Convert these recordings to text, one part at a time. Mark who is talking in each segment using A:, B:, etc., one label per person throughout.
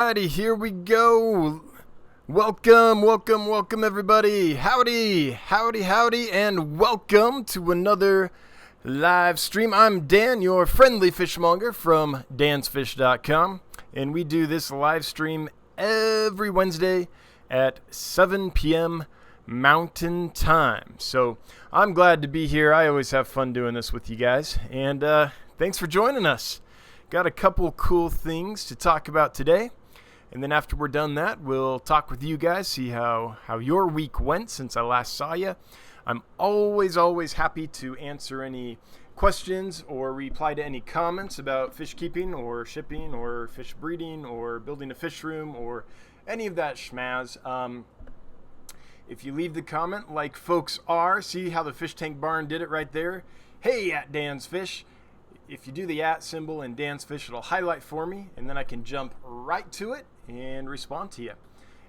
A: Alrighty, here we go. Welcome everybody. Howdy, and welcome to another live stream. I'm Dan, your friendly fishmonger from dansfish.com, and we do this live stream every Wednesday at 7 p.m. Mountain Time. So I'm glad to be here. I always have fun doing this with you guys, and thanks for joining us. Got a couple cool things to talk about today. And then after we're done that, we'll talk with you guys, see how your week went since I last saw you. I'm always happy to answer any questions or reply to any comments about fish keeping or shipping or fish breeding or building a fish room or any of that schmaz. If you leave the comment like folks are, see how the Fish Tank Barn did it right there? Hey, at Dan's Fish. If you do the @ symbol in Dan's Fish, it'll highlight for me, and then I can jump right to it and respond to you.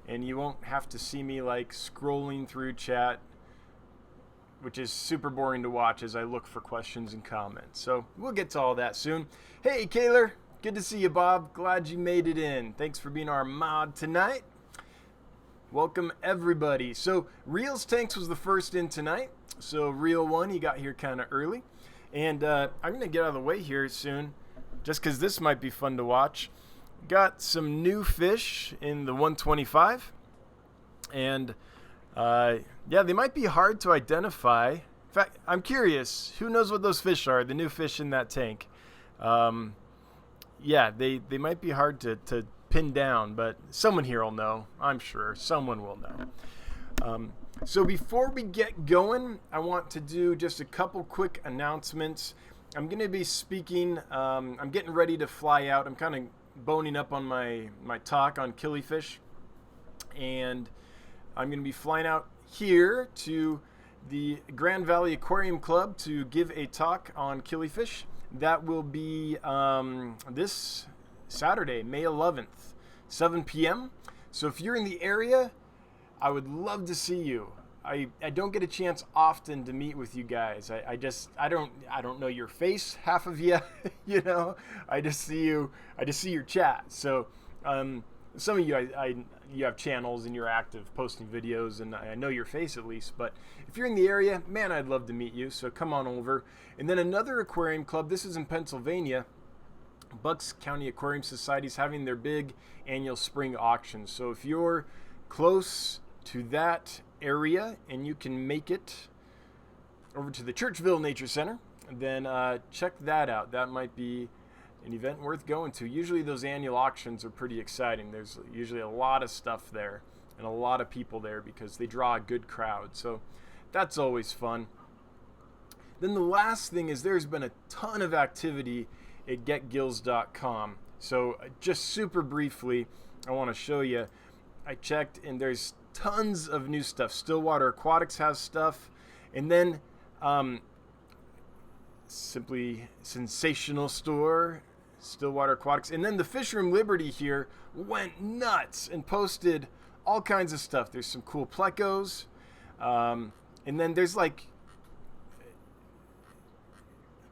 A: And you won't have to see me like scrolling through chat, which is super boring to watch as I look for questions and comments. So we'll get to all that soon. Hey, Kaylor, good to see you, Bob. Glad you made it in. Thanks for being our mod tonight. Welcome, everybody. So Reels Tanks was the first in tonight. So Reel 1, he got here kind of early. And I'm going to get out of the way here soon, just because this might be fun to watch. Got some new fish in the 125. And, yeah, they might be hard to identify. In fact, I'm curious, who knows what those fish are, the new fish in that tank? Yeah, they might be hard to pin down, but someone here will know. I'm sure someone will know. So before we get going, I want to do just a couple quick announcements. I'm going to be speaking, I'm getting ready to fly out. I'm kind of boning up on my talk on killifish. And I'm going to be flying out here to the Grand Valley Aquarium Club to give a talk on killifish. That will be this Saturday, May 11th, 7 p.m. So if you're in the area, I would love to see you. I don't get a chance often to meet with you guys. I don't know your face, half of you, you know. I just see your chat. So some of you you have channels and you're active posting videos, and I know your face at least. But if you're in the area, man, I'd love to meet you. So come on over. And then another aquarium club. This is in Pennsylvania. Bucks County Aquarium Society is having their big annual spring auction. So if you're close to that area and you can make it over to the Churchville Nature Center, then check that out. That might be an event worth going to. Usually those annual auctions are pretty exciting. There's usually a lot of stuff there and a lot of people there because they draw a good crowd. So that's always fun. Then the last thing is there's been a ton of activity at getgills.com. So just super briefly, I want to show you. I checked and there's tons of new stuff. Stillwater Aquatics has stuff. And then Simply Sensational Store, Stillwater Aquatics. And then the Fish Room Liberty here went nuts and posted all kinds of stuff. There's some cool plecos. And then there's like,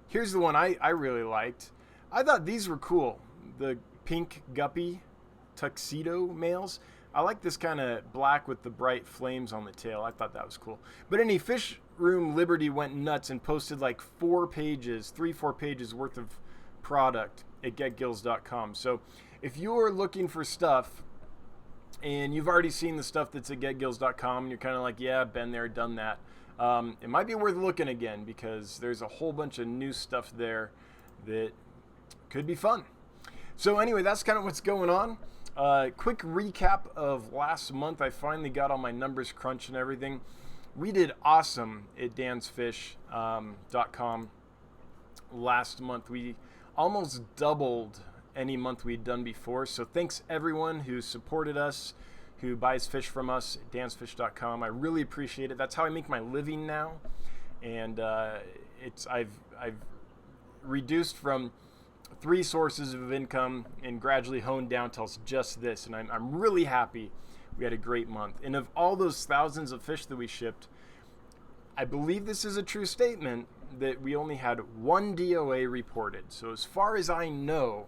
A: here's the one I really liked. I thought these were cool. The pink guppy tuxedo males. I like this kind of black with the bright flames on the tail. I thought that was cool. But any Fish Room Liberty went nuts and posted like 4 pages worth of product at getgills.com. So if you're looking for stuff and you've already seen the stuff that's at getgills.com and you're kind of like, yeah, been there, done that, it might be worth looking again because there's a whole bunch of new stuff there that could be fun. So anyway, that's kind of what's going on. Quick recap of last month. I finally got all my numbers crunched and everything. We did awesome at dansfish.com last month. We almost doubled any month we'd done before. So thanks everyone who supported us, who buys fish from us at dansfish.com. I really appreciate it. That's how I make my living now. And I've reduced from 3 sources of income and gradually honed down till it's just this. And I'm really happy we had a great month. And of all those thousands of fish that we shipped, I believe this is a true statement that we only had 1 DOA reported. So as far as I know,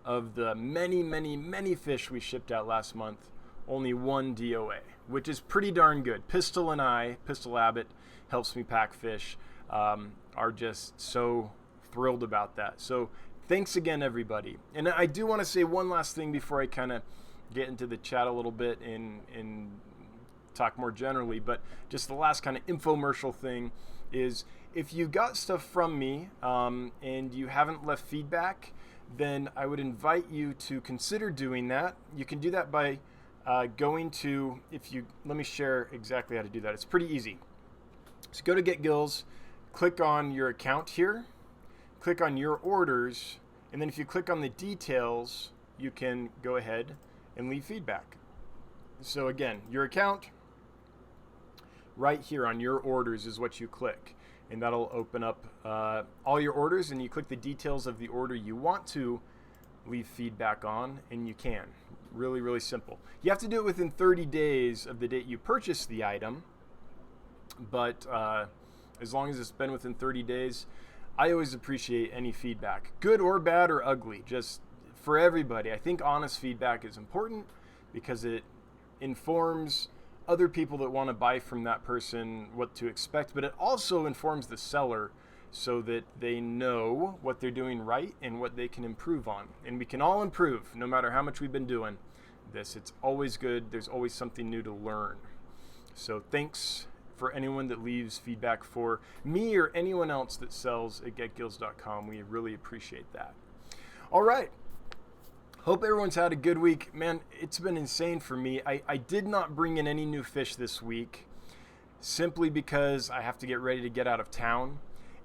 A: of the many fish we shipped out last month, only 1 DOA, which is pretty darn good. Pistol Abbott, helps me pack fish, are just so thrilled about that. So thanks again, everybody. And I do want to say one last thing before I kind of get into the chat a little bit and talk more generally, but just the last kind of infomercial thing is, if you got stuff from me and you haven't left feedback, then I would invite you to consider doing that. You can do that by going to, let me share exactly how to do that. It's pretty easy. So go to Get Gills, click on your account here, click on your orders, and then if you click on the details, you can go ahead and leave feedback. So again, your account, right here on your orders is what you click. And that'll open up all your orders, and you click the details of the order you want to leave feedback on, and you can. Really simple. You have to do it within 30 days of the date you purchase the item, but as long as it's been within 30 days, I always appreciate any feedback, good or bad or ugly, just for everybody. I think honest feedback is important because it informs other people that want to buy from that person what to expect, but it also informs the seller so that they know what they're doing right and what they can improve on. And we can all improve no matter how much we've been doing this. It's always good. There's always something new to learn. So thanks for anyone that leaves feedback for me or anyone else that sells at getgills.com. We really appreciate that. All right. Hope everyone's had a good week. Man, it's been insane for me. I did not bring in any new fish this week simply because I have to get ready to get out of town.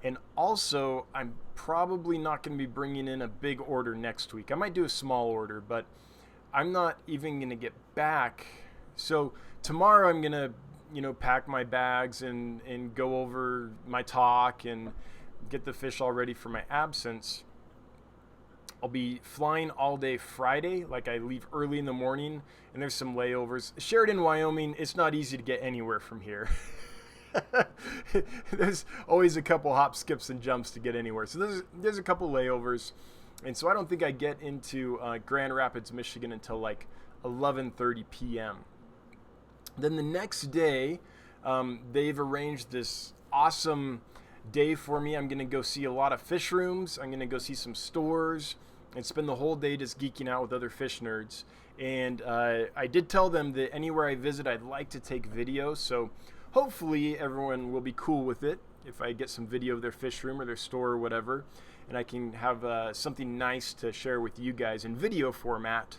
A: And also, I'm probably not going to be bringing in a big order next week. I might do a small order, but I'm not even going to get back. So tomorrow I'm going to, pack my bags and go over my talk and get the fish all ready for my absence. I'll be flying all day Friday, like I leave early in the morning, and there's some layovers. Sheridan, Wyoming, it's not easy to get anywhere from here. There's always a couple hop, skips, and jumps to get anywhere. So there's a couple layovers, and so I don't think I get into Grand Rapids, Michigan until like 11:30 p.m. Then the next day, they've arranged this awesome day for me. I'm going to go see a lot of fish rooms. I'm going to go see some stores and spend the whole day just geeking out with other fish nerds. And I did tell them that anywhere I visit, I'd like to take video. So hopefully everyone will be cool with it if I get some video of their fish room or their store or whatever. And I can have something nice to share with you guys in video format,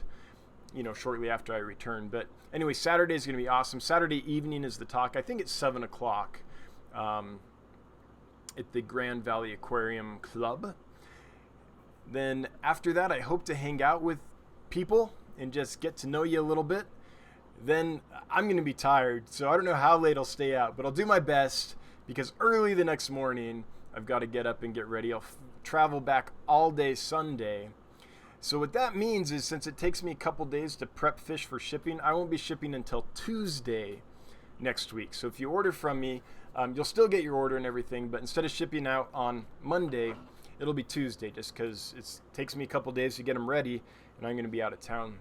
A: shortly after I return. But anyway, Saturday is going to be awesome. Saturday evening is the talk. I think it's 7 o'clock at the Grand Valley Aquarium Club. Then after that, I hope to hang out with people and just get to know you a little bit. Then I'm going to be tired, so I don't know how late I'll stay out, but I'll do my best because early the next morning, I've got to get up and get ready. I'll travel back all day Sunday. So what that means is, since it takes me a couple days to prep fish for shipping, I won't be shipping until Tuesday next week. So if you order from me, you'll still get your order and everything, but instead of shipping out on Monday, it'll be Tuesday, just because it takes me a couple days to get them ready, and I'm going to be out of town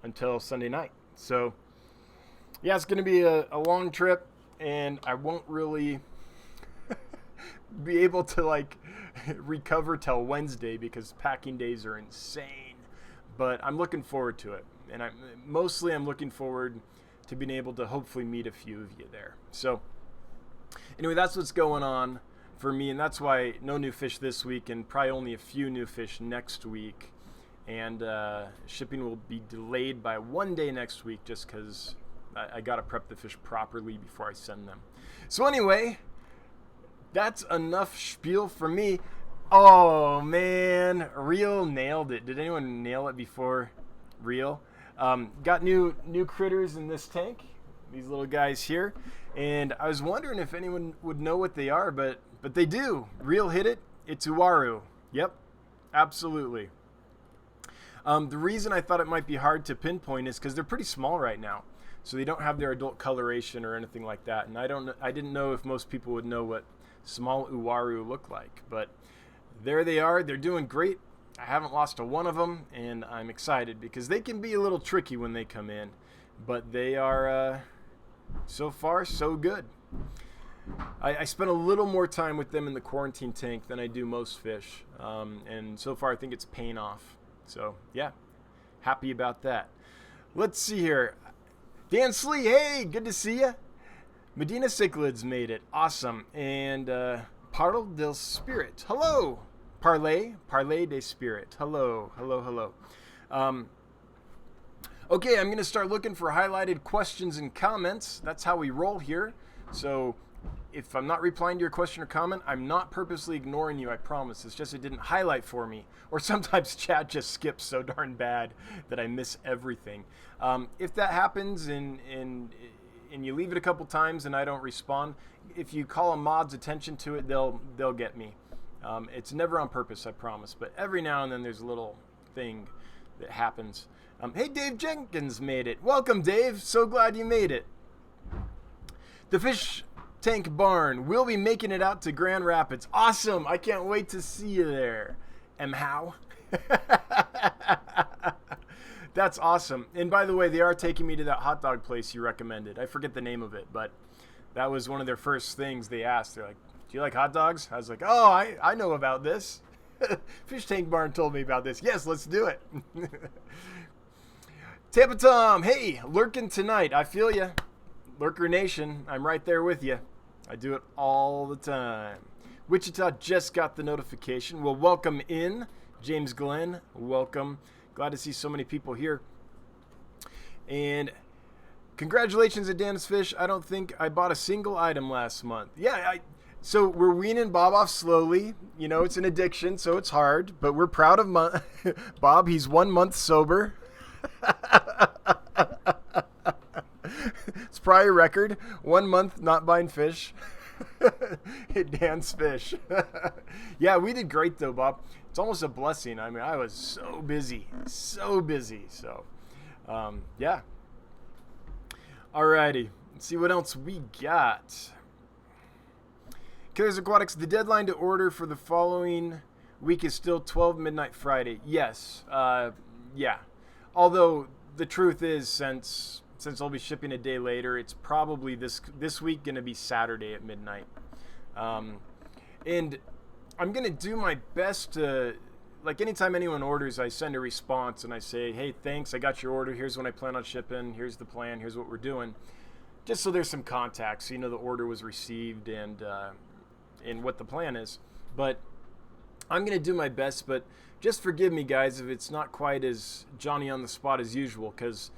A: until Sunday night. So yeah, it's going to be a long trip, and I won't really be able to recover till Wednesday because packing days are insane. But I'm looking forward to it, and I'm looking forward to being able to hopefully meet a few of you there. So anyway, that's what's going on for me, and that's why no new fish this week and probably only a few new fish next week. And shipping will be delayed by 1 day next week just because I got to prep the fish properly before I send them. So anyway, that's enough spiel for me. Oh man, Real nailed it. Did anyone nail it before Real? Got new critters in this tank, these little guys here, and I was wondering if anyone would know what they are, but they do. Real hit it. It's Uaru. Yep, absolutely. The reason I thought it might be hard to pinpoint is because they're pretty small right now, so they don't have their adult coloration or anything like that, and I didn't know if most people would know what small Uaru look like, but there they are. They're doing great. I haven't lost a one of them, and I'm excited because they can be a little tricky when they come in, but they are so far so good. I spent a little more time with them in the quarantine tank than I do most fish, and so far I think it's paying off. So yeah, happy about that. Let's see here. Dan Slee, hey, good to see you. Medina Cichlids made it, awesome. And Parle del Spirit, hello. Parlay de Spirit, hello. Okay, I'm going to start looking for highlighted questions and comments. That's how we roll here. So if I'm not replying to your question or comment, I'm not purposely ignoring you, I promise. It's just it didn't highlight for me. Or sometimes chat just skips so darn bad that I miss everything. If that happens and you leave it a couple times and I don't respond, if you call a mod's attention to it, they'll get me. It's never on purpose, I promise. But every now and then there's a little thing that happens. Hey, Dave Jenkins made it. Welcome, Dave. So glad you made it. The Fish Tank Barn will be making it out to Grand Rapids. Awesome. I can't wait to see you there. How? That's awesome. And by the way, they are taking me to that hot dog place you recommended. I forget the name of it, but that was one of their first things they asked. They're like, do you like hot dogs? I was like, oh, I know about this. Fish Tank Barn told me about this. Yes, let's do it. Tampa Tom, hey, lurking tonight. I feel ya. Lurker Nation, I'm right there with you. I do it all the time. Wichita just got the notification. Well, welcome in. James Glenn, welcome. Glad to see so many people here. And congratulations to Dan's Fish. I don't think I bought a single item last month. Yeah, so we're weaning Bob off slowly. You know, it's an addiction, so it's hard. But we're proud of Bob. He's 1 month sober. It's probably a record. 1 month not buying fish. Hit Dan's Fish. Yeah, we did great though, Bob. It's almost a blessing. I mean, I was so busy. So, yeah. Alrighty. Let's see what else we got. Killers Aquatics, the deadline to order for the following week is still 12 midnight Friday. Yes. Yeah. Although the truth is, since I'll be shipping a day later, it's probably this week going to be Saturday at midnight. And I'm going to do my best to, like anytime anyone orders, I send a response and I say, hey, thanks, I got your order. Here's when I plan on shipping. Here's the plan. Here's what we're doing. Just so there's some context, so you know the order was received and what the plan is. But I'm going to do my best, but just forgive me, guys, if it's not quite as Johnny on the spot as usual, because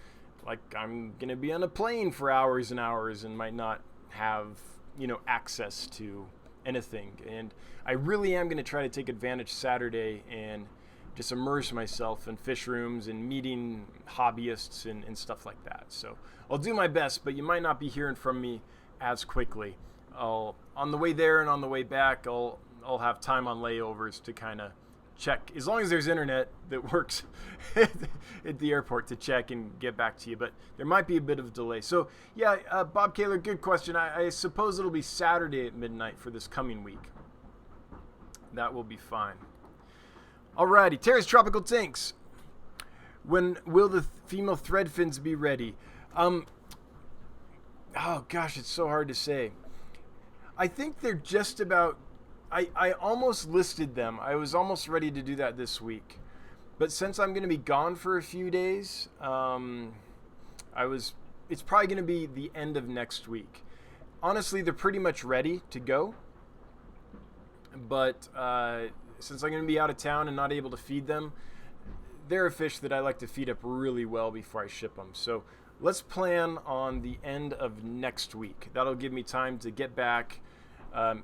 A: like I'm going to be on a plane for hours and hours and might not have, access to anything. And I really am going to try to take advantage Saturday and just immerse myself in fish rooms and meeting hobbyists and stuff like that. So I'll do my best, but you might not be hearing from me as quickly. On the way there and on the way back, I'll have time on layovers to kind of check, as long as there's internet that works at the airport, to check and get back to you. But there might be a bit of delay. So yeah, Bob Kaler, good question. I suppose it'll be Saturday at midnight for this coming week. That will be fine. Alrighty, Terry's Tropical Tanks. When will the female thread fins be ready? Oh gosh, it's so hard to say. I think they're just about, I almost listed them. I was almost ready to do that this week. But since I'm going to be gone for a few days, it's probably going to be the end of next week. Honestly, they're pretty much ready to go. But since I'm going to be out of town and not able to feed them, they're a fish that I like to feed up really well before I ship them. So let's plan on the end of next week. That'll give me time to get back,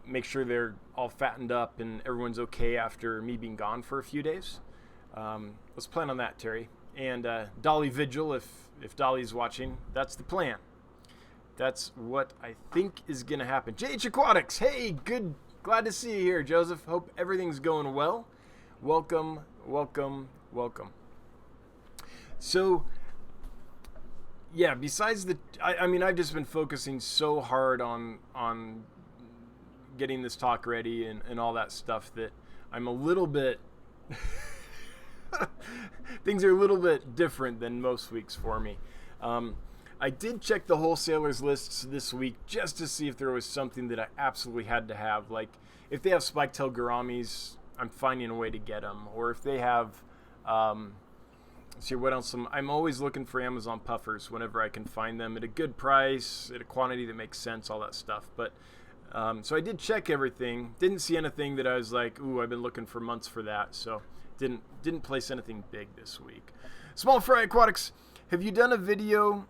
A: make sure they're all fattened up and everyone's okay after me being gone for a few days. Let's plan on that, Terry. And Dolly Vigil, if Dolly's watching, that's the plan. That's what I think is going to happen. JH Aquatics, hey, good. Glad to see you here, Joseph. Hope everything's going well. Welcome. So, yeah, besides I've just been focusing so hard on getting this talk ready and all that stuff that I'm a little bit things are a little bit different than most weeks for me. I did check the wholesalers lists this week just to see if there was something that I absolutely had to have. Like if they have spike-tailed gouramis, I'm finding a way to get them. Or if they have, let's see what else. I'm always looking for Amazon puffers whenever I can find them at a good price, at a quantity that makes sense, all that stuff. But so I did check everything. Didn't see anything that I was like, ooh, I've been looking for months for that. So didn't place anything big this week. Small Fry Aquatics, have you done a video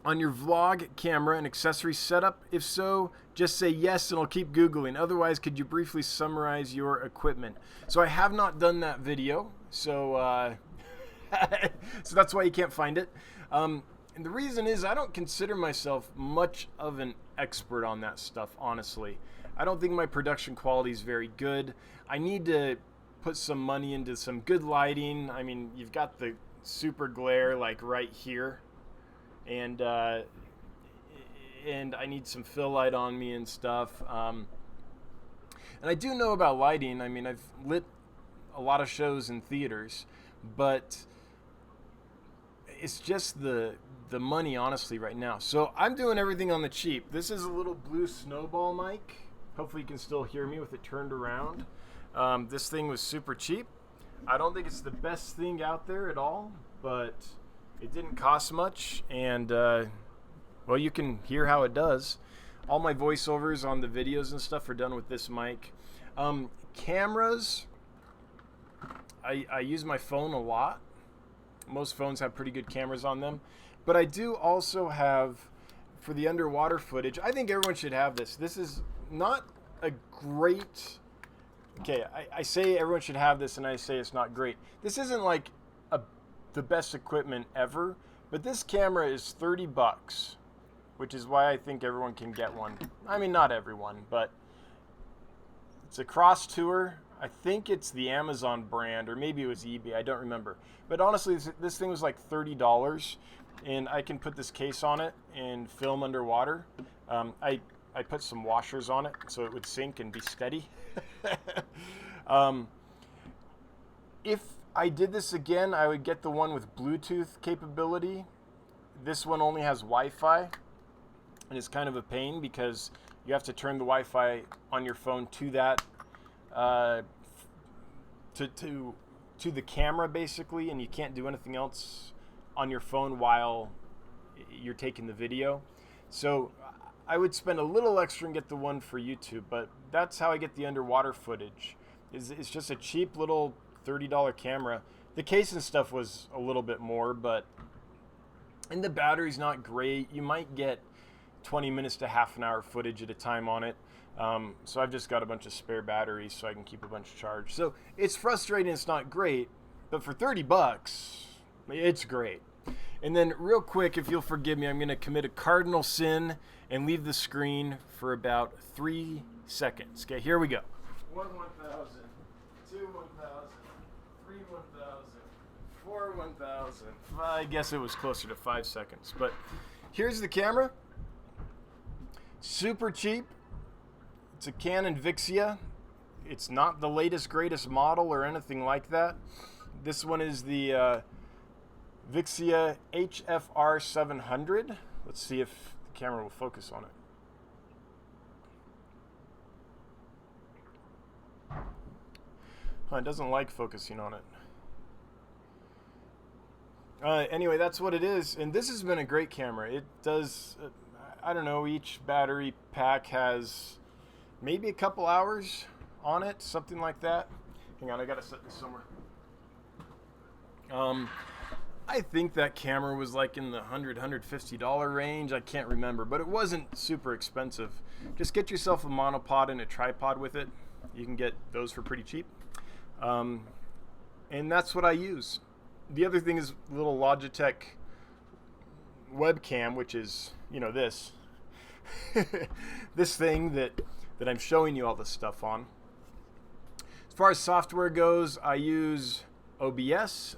A: on your vlog camera and accessory setup? If so, just say yes and I'll keep Googling. Otherwise, could you briefly summarize your equipment? So I have not done that video, so so that's why you can't find it. And the reason is I don't consider myself much of an expert on that stuff, honestly. I don't think my production quality is very good. I need to put some money into some good lighting. I mean, you've got the super glare like right here. And I need some fill light on me and stuff. And I do know about lighting. I mean, I've lit a lot of shows in theaters, but it's just the money, honestly, right now. So I'm doing everything on the cheap. This is a little blue snowball mic. Hopefully you can still hear me with it turned around. This thing was super cheap. I don't think it's the best thing out there at all, but it didn't cost much, and well, you can hear how it does. All my voiceovers on the videos and stuff are done with this mic. Cameras, I use my phone a lot. Most phones have pretty good cameras on them, but I do also have, for the underwater footage, I think everyone should have this. This is not a great, okay, I say everyone should have this and I say it's not great. This isn't like the best equipment ever, but this camera is $30, which is why I think everyone can get one. I mean, not everyone, but it's a Cross Tour. I think it's the Amazon brand, or maybe it was eBay, I don't remember. But honestly, this thing was like $30, and I can put this case on it and film underwater. I put some washers on it so it would sink and be steady. If I did this again, I would get the one with Bluetooth capability. This one only has Wi-Fi, and it's kind of a pain because you have to turn the Wi-Fi on your phone to that, to the camera basically, and you can't do anything else on your phone while you're taking the video. So I would spend a little extra and get the one for YouTube, but that's how I get the underwater footage. It's just a cheap little $30 camera. The case and stuff was a little bit more, and the battery's not great. You might get 20 minutes to half an hour footage at a time on it. So I've just got a bunch of spare batteries so I can keep a bunch charged. So it's frustrating, it's not great, but for $30, it's great. And then real quick, if you'll forgive me, I'm going to commit a cardinal sin and leave the screen for about 3 seconds. Okay, here we go. 1, 1,000, 2, 1,000. 3, 1,000, 4, 1,000. I guess it was closer to 5 seconds. But here's the camera. Super cheap. It's a Canon Vixia. It's not the latest, greatest model or anything like that. This one is the Vixia HFR 700. Let's see if the camera will focus on it. It doesn't like focusing on it. Anyway, that's what it is. And this has been a great camera. It does, I don't know, each battery pack has maybe a couple hours on it, something like that. Hang on, I gotta set this somewhere. I think that camera was like in the $100, $150 range. I can't remember, but it wasn't super expensive. Just get yourself a monopod and a tripod with it. You can get those for pretty cheap. And that's what I use. The other thing is a little Logitech webcam, which is, you know, this. This thing that I'm showing you all this stuff on. As far as software goes, I use OBS,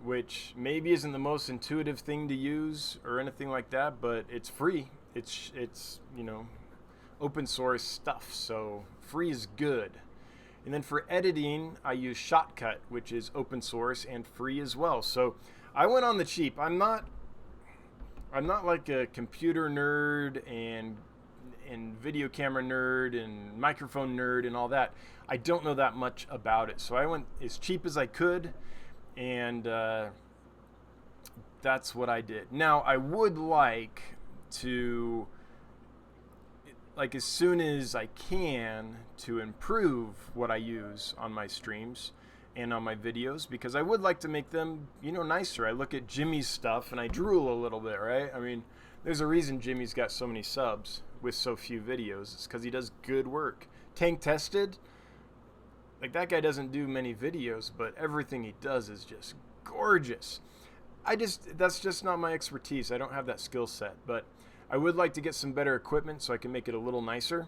A: which maybe isn't the most intuitive thing to use or anything like that, but it's free. It's you know, open source stuff, so free is good. And then for editing, I use Shotcut, which is open source and free as well. So I went on the cheap. I'm not like a computer nerd and video camera nerd and microphone nerd and all that. I don't know that much about it. So I went as cheap as I could, and that's what I did. Now, I would like to, like, as soon as I can, to improve what I use on my streams and on my videos, because I would like to make them, nicer. I look at Jimmy's stuff and I drool a little bit, right? I mean, there's a reason Jimmy's got so many subs with so few videos. It's because he does good work. Tank Tested, like, that guy doesn't do many videos, but everything he does is just gorgeous. That's just not my expertise. I don't have that skill set, but I would like to get some better equipment so I can make it a little nicer.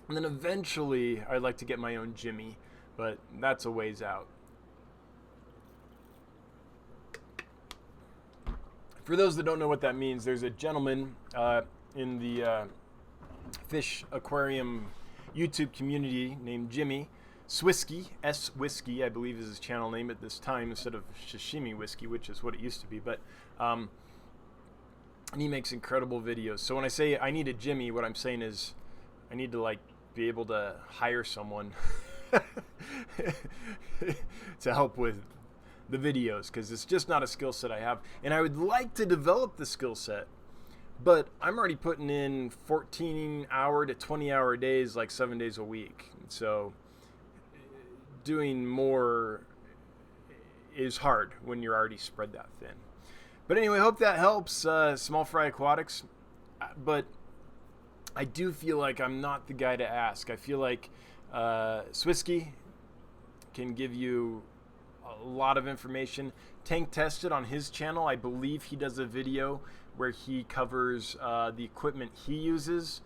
A: And then eventually I'd like to get my own Jimmy, but that's a ways out. For those that don't know what that means, there's a gentleman in the fish aquarium YouTube community named Jimmy Swisky, S Whiskey, I believe is his channel name at this time, instead of Sashimi Whiskey, which is what it used to be. But and he makes incredible videos. So when I say I need a Jimmy, what I'm saying is I need to, like, be able to hire someone to help with the videos, because it's just not a skill set I have. And I would like to develop the skill set, but I'm already putting in 14-hour to 20-hour days, like 7 days a week. So doing more is hard when you're already spread that thin. But anyway, hope that helps, Small Fry Aquatics. But I do feel like I'm not the guy to ask. I feel like Swisky can give you a lot of information. Tank Tested on his channel, I believe he does a video where he covers the equipment he uses.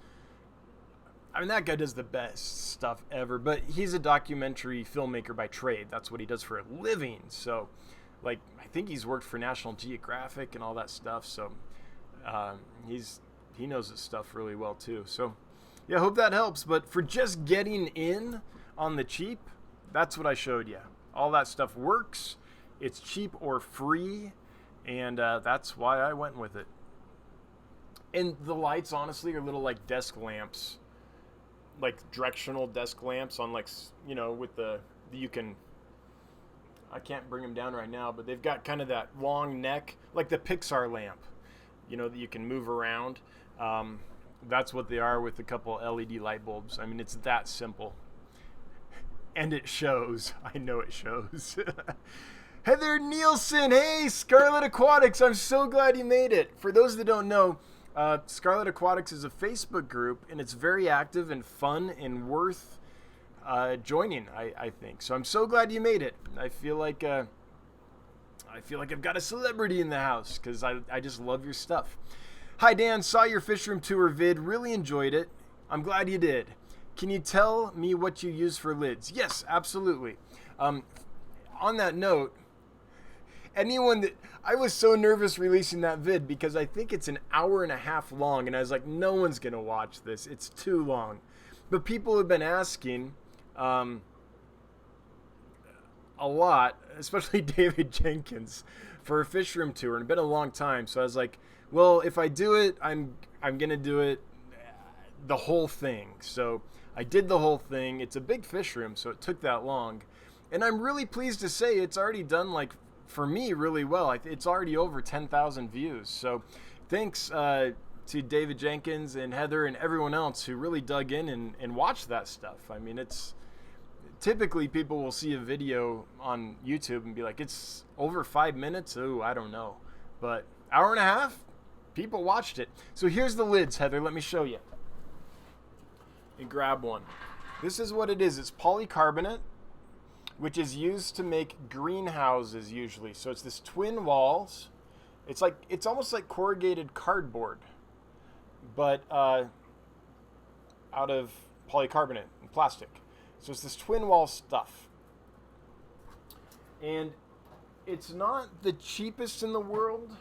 A: I mean, that guy does the best stuff ever, but he's a documentary filmmaker by trade. That's what he does for a living. So, like, I think he's worked for National Geographic and all that stuff. So he knows his stuff really well too. So yeah, hope that helps. But for just getting in on the cheap, that's what I showed you. All that stuff works. It's cheap or free, and that's why I went with it. And the lights, honestly, are little, like, desk lamps, like directional desk lamps on, like, with you can, I can't bring them down right now, but they've got kind of that long neck, like the Pixar lamp, that you can move around. That's what they are, with a couple LED light bulbs. I mean, it's that simple. And it shows. I know it shows. Heather Nielsen, hey, Scarlet Aquatics, I'm so glad you made it. For those that don't know, Scarlet Aquatics is a Facebook group, and it's very active and fun and worth joining, I think. So I'm so glad you made it. I feel like I've got a celebrity in the house, because I just love your stuff. Hi, Dan. Saw your fish room tour vid. Really enjoyed it. I'm glad you did. Can you tell me what you use for lids? Yes, absolutely. On that note, I was so nervous releasing that vid, because I think it's an hour and a half long, and I was like, no one's going to watch this. It's too long. But people have been asking a lot, especially David Jenkins, for a fish room tour, and it's been a long time. So I was like, well, if I do it, I'm going to do it the whole thing. So I did the whole thing. It's a big fish room, so it took that long. And I'm really pleased to say it's already done, like, for me, really well. It's already over 10,000 views. So thanks to David Jenkins and Heather and everyone else who really dug in and watched that stuff. I mean, it's typically people will see a video on YouTube and be like, it's over 5 minutes. Oh, I don't know. But hour and a half, people watched it. So here's the lids, Heather. Let me show you. And grab one. This is what it is. It's polycarbonate, which is used to make greenhouses usually. So it's this twin walls. It's almost like corrugated cardboard, but out of polycarbonate and plastic. So it's this twin wall stuff. And it's not the cheapest in the world,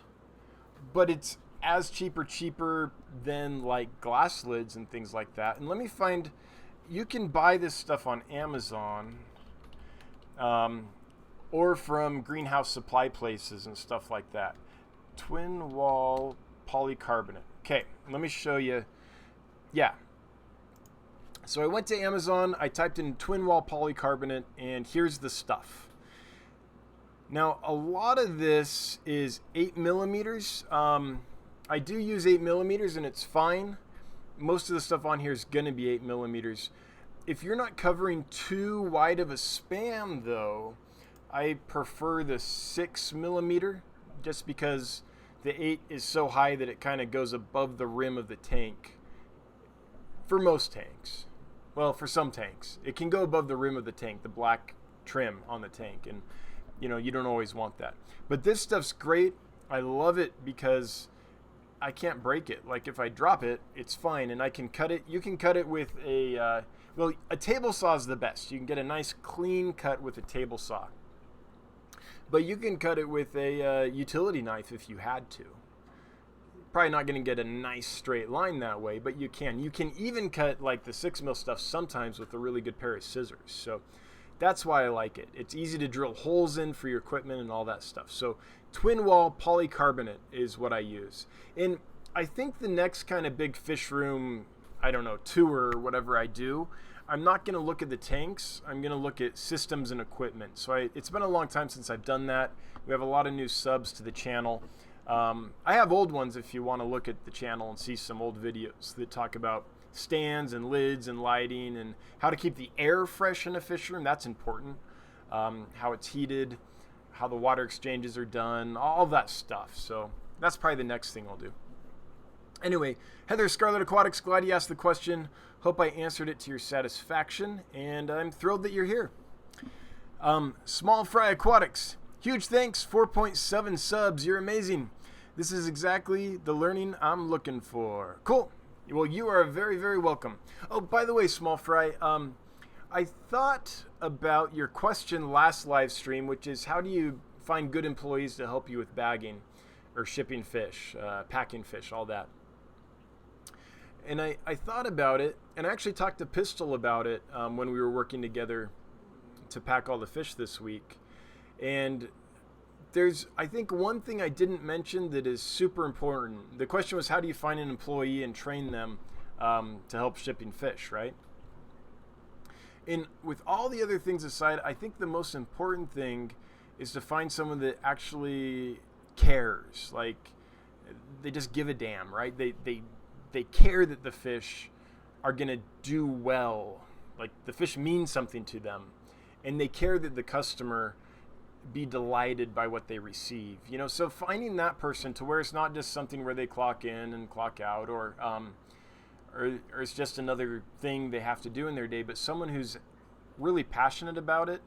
A: but it's as cheaper than, like, glass lids and things like that. And let me find you can buy this stuff on Amazon, or from greenhouse supply places and stuff like that. Twin wall polycarbonate. Okay, let me show you. Yeah. So I went to Amazon, I typed in twin wall polycarbonate, and here's the stuff. Now, a lot of this is 8 millimeters. I do use 8 millimeters, and it's fine. Most of the stuff on here is going to be 8 millimeters. If you're not covering too wide of a span, though, I prefer the 6 millimeter, just because the 8 is so high that it kind of goes above the rim of the tank. For most tanks. Well, for some tanks. It can go above the rim of the tank, the black trim on the tank, and you know, you don't always want that. But this stuff's great. I love it because I can't break it. Like if I drop it, it's fine, and I can cut it. You can cut it with a, well, a table saw is the best. You can get a nice clean cut with a table saw. But you can cut it with a utility knife if you had to. Probably not going to get a nice straight line that way, but you can. You can even cut like the 6 mil stuff sometimes with a really good pair of scissors. So that's why I like it. It's easy to drill holes in for your equipment and all that stuff. So twin wall polycarbonate is what I use. And I think the next kind of big fish room, I don't know, tour or whatever I do, I'm not going to look at the tanks. I'm going to look at systems and equipment. So it's been a long time since I've done that. We have a lot of new subs to the channel. I have old ones if you want to look at the channel and see some old videos that talk about stands and lids and lighting and how to keep the air fresh in a fish room. That's important. How it's heated, how the water exchanges are done, all that stuff. So that's probably the next thing I'll do. Anyway, Heather Scarlet Aquatics, glad you asked the question. Hope I answered it to your satisfaction, and I'm thrilled that you're here. Small Fry Aquatics, huge thanks, 4.7 subs, you're amazing. This is exactly the learning I'm looking for. Cool. Well, you are very, very welcome. Oh, by the way, Small Fry, I thought about your question last live stream, which is how do you find good employees to help you with bagging or shipping fish, packing fish, all that. And I thought about it, and I actually talked to Pistol about it when we were working together to pack all the fish this week. And there's, I think, one thing I didn't mention that is super important. The question was, how do you find an employee and train them to help shipping fish, right? And with all the other things aside, I think the most important thing is to find someone that actually cares. Like, they just give a damn, right? They care that the fish are going to do well. Like, the fish mean something to them. And they care that the customer be delighted by what they receive. You know, so finding that person to where it's not just something where they clock in and clock out, or it's just another thing they have to do in their day, but someone who's really passionate about it.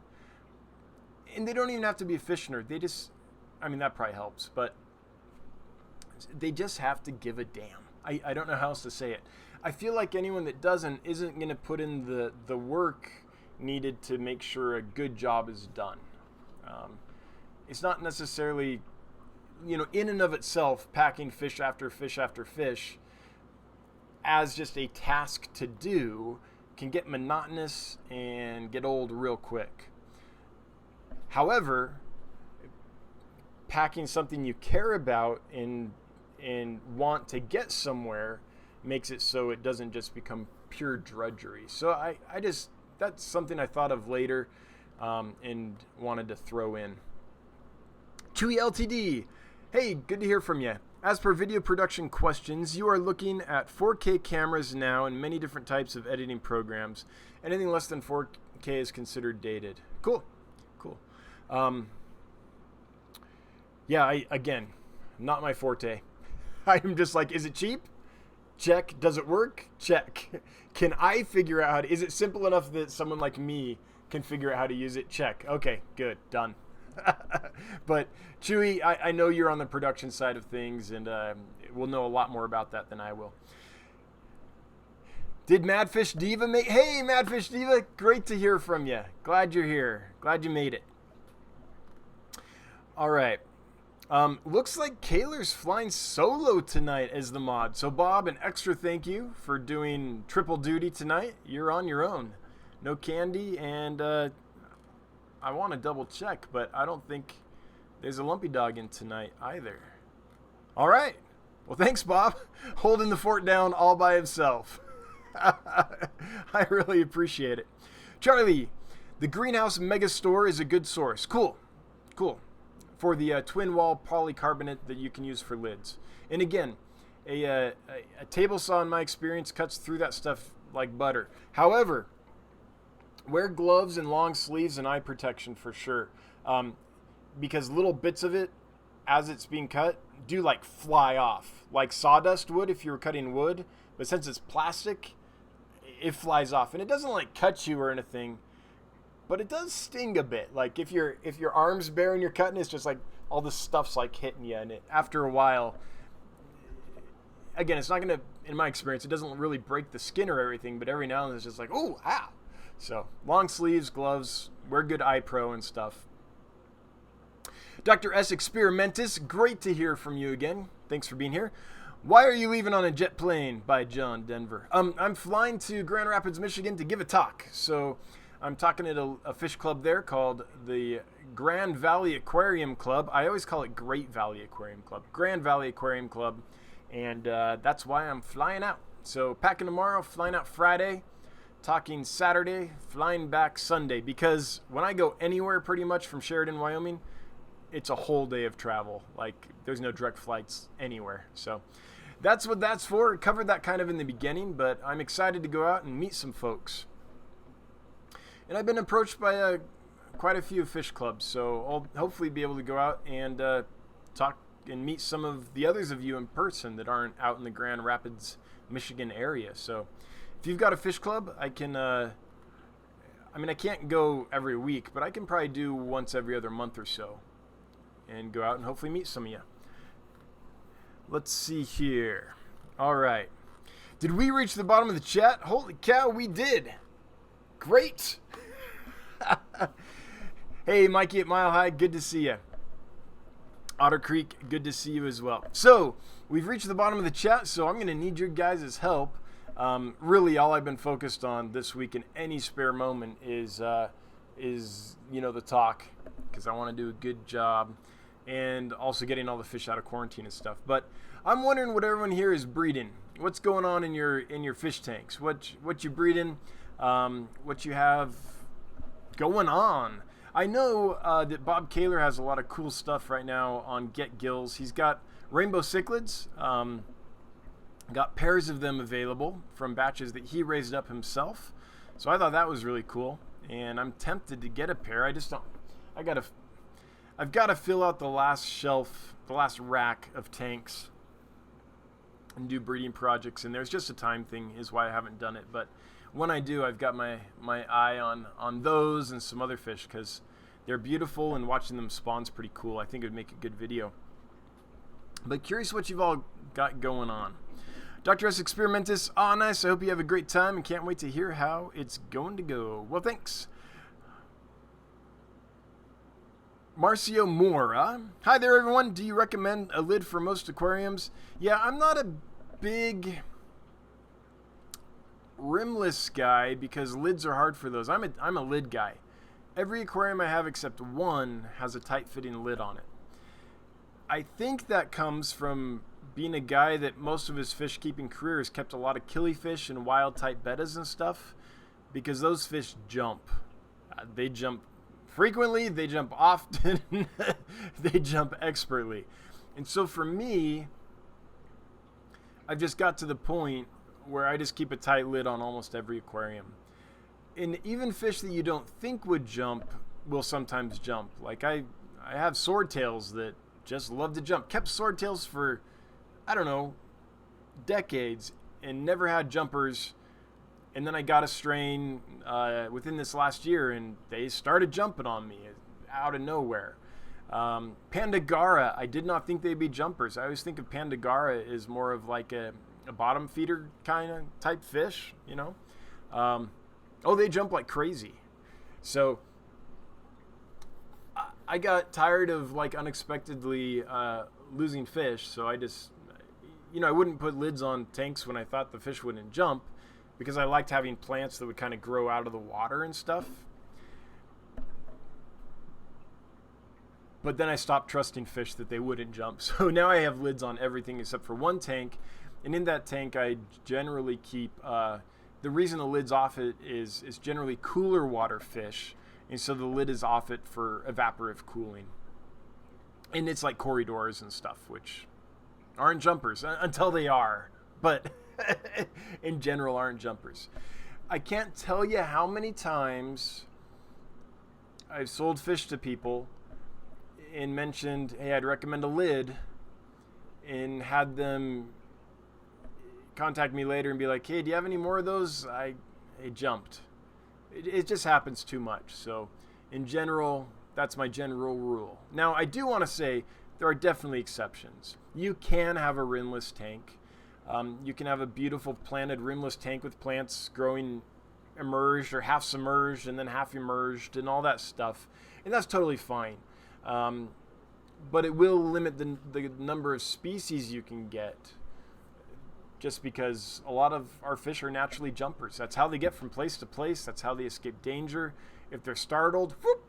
A: And they don't even have to be a fish nerd. They just, I mean, that probably helps, but they just have to give a damn. I don't know how else to say it. I feel like anyone that isn't going to put in the work needed to make sure a good job is done. It's not necessarily, you know, in and of itself, packing fish after fish after fish as just a task to do can get monotonous and get old real quick. However, packing something you care about and want to get somewhere makes it so it doesn't just become pure drudgery. So I just, that's something I thought of later and wanted to throw in. Chewy LTD, hey, good to hear from you. As per video production questions, you are looking at 4K cameras now and many different types of editing programs. Anything less than 4K is considered dated. Cool. Yeah, again, not my forte. I'm just like, is it cheap? Check. Does it work? Check. Can I figure out is it simple enough that someone like me can figure out how to use it? Check. Okay, good. Done. But Chewy, I know you're on the production side of things, and we'll know a lot more about that than I will. Did Madfish Diva make... Hey, Madfish Diva, great to hear from you. Glad you're here. Glad you made it. All right. Looks like Kaler's flying solo tonight as the mod. So Bob, an extra thank you for doing triple duty tonight. You're on your own. No Candy, and I want to double check, but I don't think there's a Lumpy Dog in tonight either. All right. Well, thanks, Bob. Holding the fort down all by himself. I really appreciate it. Charlie, the Greenhouse Mega Store is a good source. Cool. For the twin wall polycarbonate that you can use for lids. And again, a table saw, in my experience, cuts through that stuff like butter. However, wear gloves and long sleeves and eye protection for sure. Because little bits of it, as it's being cut, do like fly off. Like sawdust would if you were cutting wood. But since it's plastic, it flies off. And it doesn't like cut you or anything. But it does sting a bit. Like if your arm's bare and you're cutting, it's just like all this stuff's like hitting you. And after a while, again, it's not going to, in my experience, it doesn't really break the skin or everything. But every now and then it's just like, oh, ow. So long sleeves, gloves, wear good eye pro and stuff. Dr. S. Experimentus, great to hear from you again. Thanks for being here. Why are you leaving on a jet plane? By John Denver. I'm flying to Grand Rapids, Michigan to give a talk. So I'm talking at a fish club there called the Grand Valley Aquarium Club. I always call it Great Valley Aquarium Club. Grand Valley Aquarium Club. And that's why I'm flying out. So packing tomorrow, flying out Friday, talking Saturday, flying back Sunday. Because when I go anywhere pretty much from Sheridan, Wyoming, it's a whole day of travel. Like, there's no direct flights anywhere. So that's what that's for. Covered that kind of in the beginning, but I'm excited to go out and meet some folks. And I've been approached by quite a few fish clubs, so I'll hopefully be able to go out and talk and meet some of the others of you in person that aren't out in the Grand Rapids, Michigan area. So if you've got a fish club, I can, I can't go every week, but I can probably do once every other month or so and go out and hopefully meet some of you. Let's see here. All right. Did we reach the bottom of the chat? Holy cow, we did. Great. Hey, Mikey at Mile High, good to see you. Otter Creek, good to see you as well. So, we've reached the bottom of the chat, so I'm going to need your guys' help. Really, all I've been focused on this week in any spare moment is the talk, because I want to do a good job, and also getting all the fish out of quarantine and stuff. But I'm wondering what everyone here is breeding. What's going on in your fish tanks? What you breeding? What you have going on? I know that Bob Kaler has a lot of cool stuff right now on Get Gills. He's got rainbow cichlids, got pairs of them available from batches that he raised up himself. So I thought that was really cool, and I'm tempted to get a pair. I just don't. I've got to fill out the last shelf, the last rack of tanks, and do breeding projects. And there's just a time thing, is why I haven't done it. But when I do, I've got my eye on those and some other fish, because they're beautiful and watching them spawn's pretty cool. I think it would make a good video. But curious what you've all got going on. Dr. S. Experimentus, nice. I hope you have a great time and can't wait to hear how it's going to go. Well, thanks. Marcio Mora. Hi there, everyone. Do you recommend a lid for most aquariums? Yeah, I'm not a big rimless guy because lids are hard for those. I'm a lid guy. Every aquarium I have except one has a tight-fitting lid on it. I think that comes from being a guy that most of his fish-keeping career has kept a lot of killifish and wild-type bettas and stuff, because those fish jump. They jump frequently, they jump often, they jump expertly. And so for me, I've just got to the point where I just keep a tight lid on almost every aquarium. And even fish that you don't think would jump will sometimes jump. Like I have swordtails that just love to jump. Kept swordtails for, I don't know, decades and never had jumpers. And then I got a strain within this last year and they started jumping on me out of nowhere. Pandagara, I did not think they'd be jumpers. I always think of Pandagara as more of like a bottom feeder kind of type fish, you know. They jump like crazy. So I got tired of like unexpectedly losing fish, so I just, I wouldn't put lids on tanks when I thought the fish wouldn't jump, because I liked having plants that would kind of grow out of the water and stuff. But then I stopped trusting fish that they wouldn't jump. So now I have lids on everything except for one tank. And in that tank, I generally keep, the reason the lid's off it is generally cooler water fish. And so the lid is off it for evaporative cooling. And it's like corridors and stuff, which aren't jumpers until they are. But in general, aren't jumpers. I can't tell you how many times I've sold fish to people and mentioned, hey, I'd recommend a lid, and had them contact me later and be like, hey, do you have any more of those? I jumped. It just happens too much. So in general, that's my general rule. Now, I do want to say there are definitely exceptions. You can have a rimless tank. You can have a beautiful planted rimless tank with plants growing immersed or half submerged and then half immersed and all that stuff. And that's totally fine. But it will limit the number of species you can get, just because a lot of our fish are naturally jumpers. That's how they get from place to place. That's how they escape danger. If they're startled, whoop.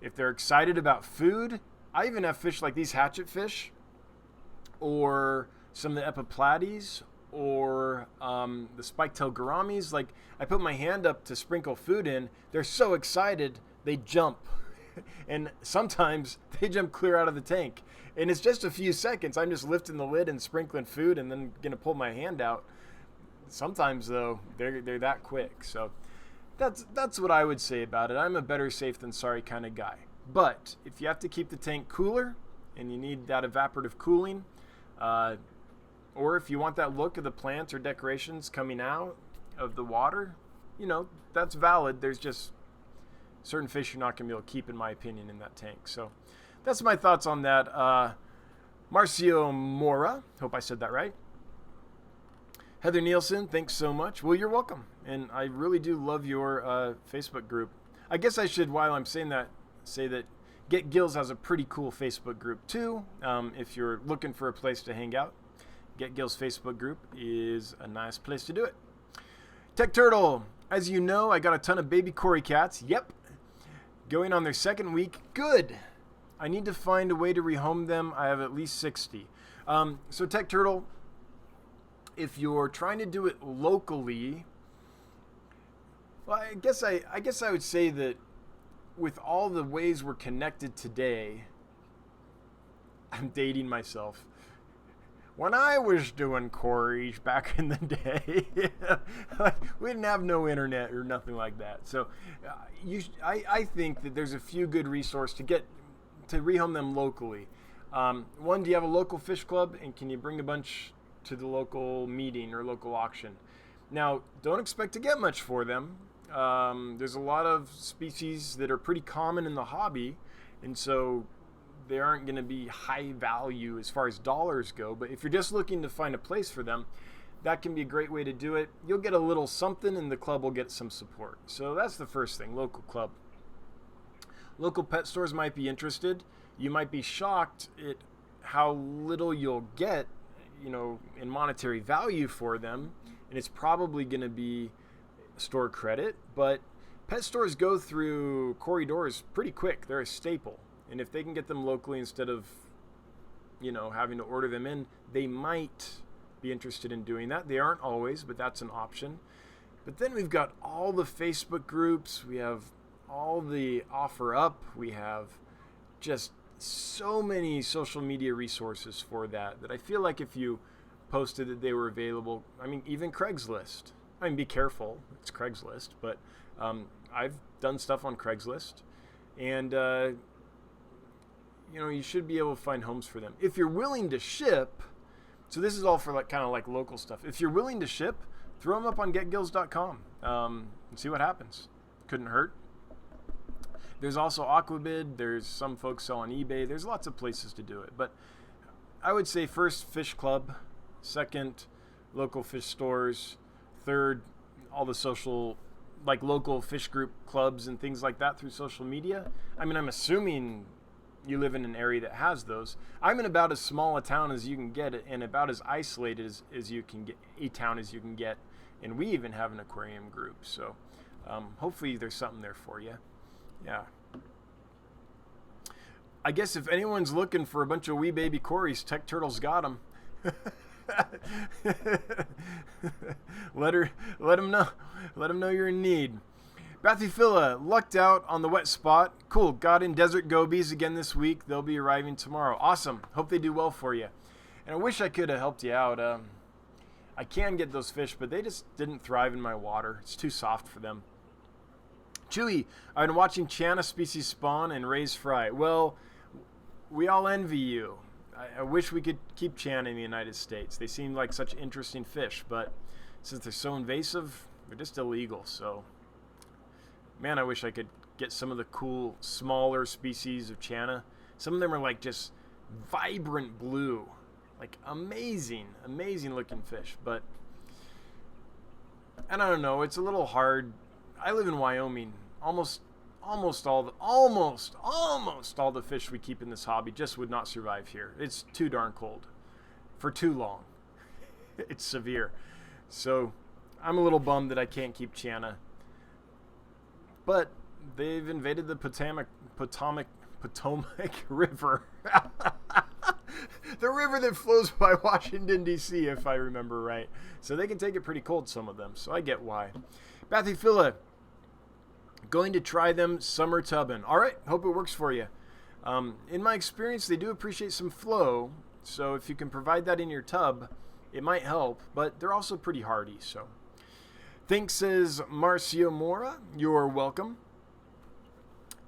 A: If they're excited about food, I even have fish like these hatchet fish, or some of the epiplates, or the spike-tailed gouramis. Like, I put my hand up to sprinkle food in. They're so excited, they jump. And sometimes they jump clear out of the tank. And it's just a few seconds. I'm just lifting the lid and sprinkling food and then going to pull my hand out. Sometimes, though, they're that quick. So that's what I would say about it. I'm a better safe than sorry kind of guy. But if you have to keep the tank cooler and you need that evaporative cooling, or if you want that look of the plants or decorations coming out of the water, that's valid. There's just certain fish you're not going to be able to keep, in my opinion, in that tank. So that's my thoughts on that. Marcio Mora, hope I said that right. Heather Nielsen, thanks so much. Well, you're welcome. And I really do love your Facebook group. I guess I should, while I'm saying that, say that Get Gills has a pretty cool Facebook group too. If you're looking for a place to hang out, Get Gills Facebook group is a nice place to do it. Tech Turtle, as you know, I got a ton of baby Cory cats. Yep. Going on their second week. Good. I need to find a way to rehome them. I have at least 60. So Tech Turtle, if you're trying to do it locally, well, I guess I would say that with all the ways we're connected today, I'm dating myself. When I was doing Corys back in the day, we didn't have no internet or nothing like that. So I think that there's a few good resources to rehome them locally. One, do you have a local fish club, and can you bring a bunch to the local meeting or local auction? Now, don't expect to get much for them. There's a lot of species that are pretty common in the hobby, and so they aren't going to be high value as far as dollars go. But if you're just looking to find a place for them, that can be a great way to do it. You'll get a little something, and the club will get some support. So that's the first thing, local club. Local pet stores might be interested. You might be shocked at how little you'll get, in monetary value for them, and it's probably going to be store credit. But pet stores go through corridors pretty quick. They're a staple. And if they can get them locally instead of, having to order them in, they might be interested in doing that. They aren't always, but that's an option. But then we've got all the Facebook groups. We have all the offer up. We have just so many social media resources for that I feel like if you posted that they were available, even Craigslist. Be careful. It's Craigslist, but I've done stuff on Craigslist, and you should be able to find homes for them. If you're willing to ship, so this is all for kind of local stuff. If you're willing to ship, throw them up on getgills.com and see what happens. Couldn't hurt. There's also Aquabid. There's some folks sell on eBay. There's lots of places to do it. But I would say first, fish club. Second, local fish stores. Third, all the social, local fish group clubs and things like that through social media. I'm assuming you live in an area that has those. I'm in about as small a town as you can get, and about as isolated as you can get, a town as you can get. And we even have an aquarium group. So hopefully there's something there for you. Yeah. I guess if anyone's looking for a bunch of wee baby Corys, Tech Turtle's got them. let him know you're in need. Bathyphila lucked out on the wet spot. Cool. Got in desert gobies again this week. They'll be arriving tomorrow. Awesome. Hope they do well for you. And I wish I could have helped you out. I can get those fish, but they just didn't thrive in my water. It's too soft for them. Chewy, I've been watching Channa species spawn and raise fry. Well, we all envy you. I wish we could keep Channa in the United States. They seem like such interesting fish, but since they're so invasive, they're just illegal. So, man, I wish I could get some of the cool, smaller species of Channa. Some of them are like just vibrant blue. Like amazing looking fish. But, and I don't know, it's a little hard. I live in Wyoming. Almost all the fish we keep in this hobby just would not survive here. It's too darn cold for too long. It's severe. So I'm a little bummed that I can't keep Channa. But they've invaded the Potomac River. The river that flows by Washington, D.C., if I remember right. So they can take it pretty cold, some of them. So I get why. Bathyphila, going to try them summer tubbing. All right, hope it works for you. In my experience, they do appreciate some flow. So if you can provide that in your tub, it might help. But they're also pretty hardy. So thanks, says Marcio Mora. You're welcome.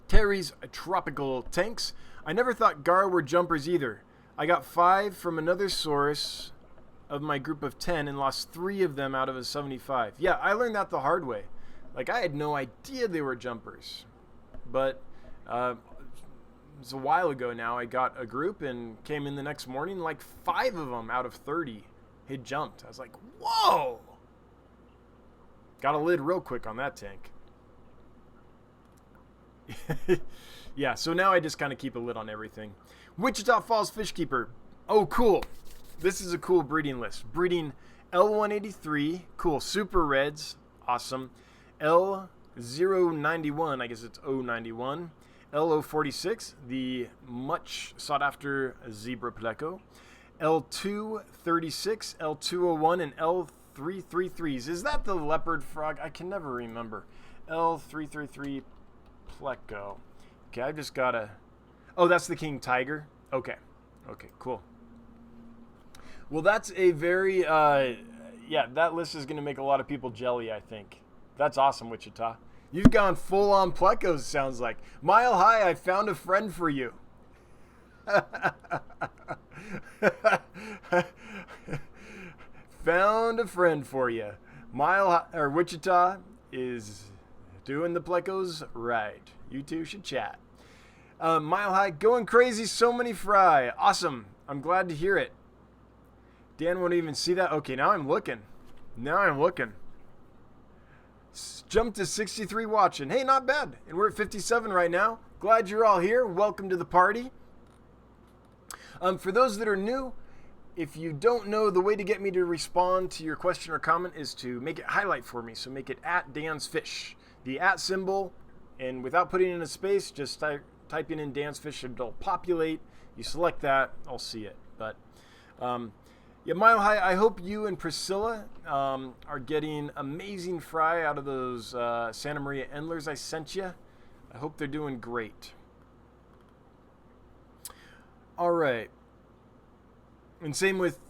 A: Terry's Tropical Tanks. I never thought gar were jumpers either. I got 5 from another source of my group of 10 and lost 3 of them out of a 75. Yeah, I learned that the hard way. Like, I had no idea they were jumpers. But it was a while ago now. I got a group and came in the next morning, like 5 of them out of 30 had jumped. I was like, whoa! Got a lid real quick on that tank. Yeah, so now I just kind of keep a lid on everything. Wichita Falls Fish Keeper. Oh, cool. This is a cool breeding list. Breeding L183. Cool. Super Reds. Awesome. L091. I guess it's 091. L046. The much sought after Zebra Pleco. L236. L201. And L333s. Is that the leopard frog? I can never remember. L333 Pleco. Okay, I just gotta... Oh, that's the king tiger? Okay. Okay, cool. Well, that's a very... yeah, that list is going to make a lot of people jelly, I think. That's awesome, Wichita. You've gone full-on Plecos, sounds like. Mile High, I found a friend for you. Found a friend for you. Mile High, or Wichita is doing the Plecos right. You two should chat. Mile High, going crazy, so many fry. Awesome. I'm glad to hear it. Dan won't even see that. Okay, now I'm looking. Jumped to 63 watching. Hey, not bad. And we're at 57 right now. Glad you're all here. Welcome to the party. For those that are new, if you don't know, the way to get me to respond to your question or comment is to make it highlight for me. So make it at Dan's Fish. The at symbol, and without putting in a space, just typing in Dan's Fish, it'll populate. You select that, I'll see it. But yeah, Mile High, I hope you and Priscilla are getting amazing fry out of those Santa Maria Endlers I sent you. I hope they're doing great. All right. And same with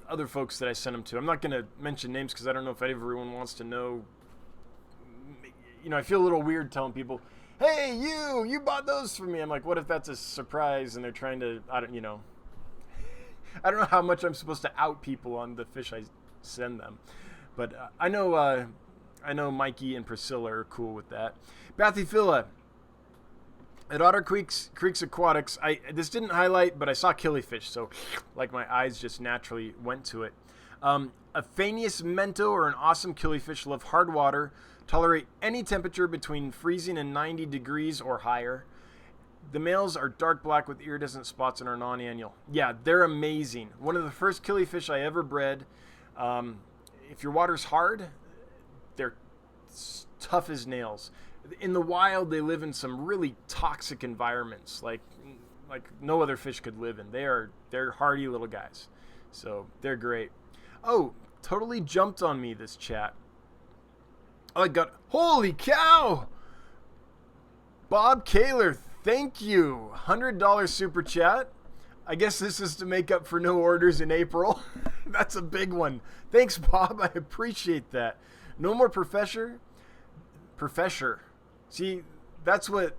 A: other folks that I sent them to. I'm not going to mention names because I don't know if everyone wants to know. You know, I feel a little weird telling people, hey, you bought those for me. I'm like, what if that's a surprise and they're trying to, I don't know how much I'm supposed to out people on the fish I send them. But I know Mikey and Priscilla are cool with that. Bathyphila. At Otter Creek's Aquatics, this didn't highlight, but I saw killifish, so like my eyes just naturally went to it. A Phanius mento, or an awesome killifish, love hard water, tolerate any temperature between freezing and 90 degrees or higher. The males are dark black with iridescent spots and are non-annual. Yeah, they're amazing. One of the first killifish I ever bred. If your water's hard, they're tough as nails. In the wild, they live in some really toxic environments, like no other fish could live in. They're hardy little guys, so they're great. Oh, totally jumped on me, this chat. Oh, holy cow! Bob Kaler, thank you. $100 super chat. I guess this is to make up for no orders in April. That's a big one. Thanks, Bob. I appreciate that. No more professor. See, that's what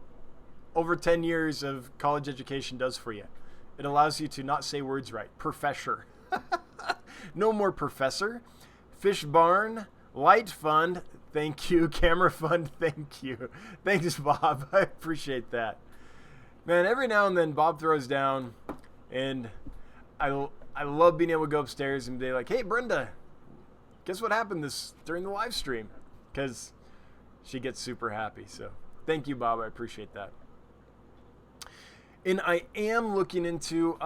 A: over 10 years of college education does for you. It allows you to not say words right. Professor. No more professor. Fish barn. Light fund. Thank you. Camera fund. Thank you. Thanks, Bob. I appreciate that. Man, every now and then Bob throws down, and I love being able to go upstairs and be like, hey, Brenda, guess what happened during the live stream? Because she gets super happy. So thank you, Bob. I appreciate that. And I am looking into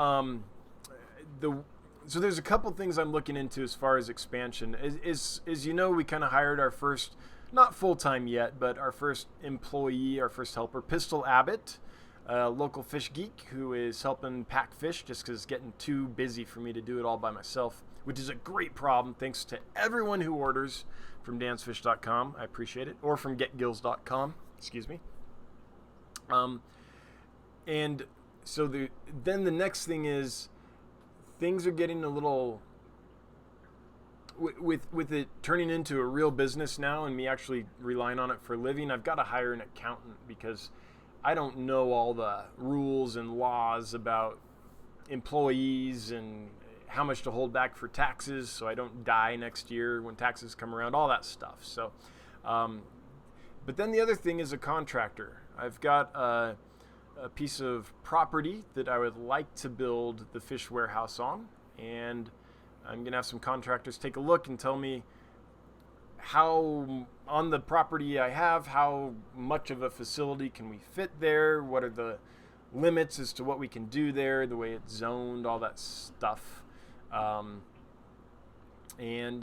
A: so there's a couple things I'm looking into as far as expansion. As you know, we kind of hired our first, not full-time yet, but our first employee, our first helper, Pistol Abbott, a local fish geek who is helping pack fish just because it's getting too busy for me to do it all by myself, which is a great problem. Thanks to everyone who orders from dansfish.com. I appreciate it. Or from getgills.com. Excuse me. And so then the next thing is things are getting a little, with it turning into a real business now and me actually relying on it for a living, I've got to hire an accountant because I don't know all the rules and laws about employees and how much to hold back for taxes so I don't die next year when taxes come around, all that stuff. So, but then the other thing is a contractor. I've got a piece of property that I would like to build the fish warehouse on, and I'm going to have some contractors take a look and tell me how, on the property I have, how much of a facility can we fit there, what are the limits as to what we can do there, the way it's zoned, all that stuff. And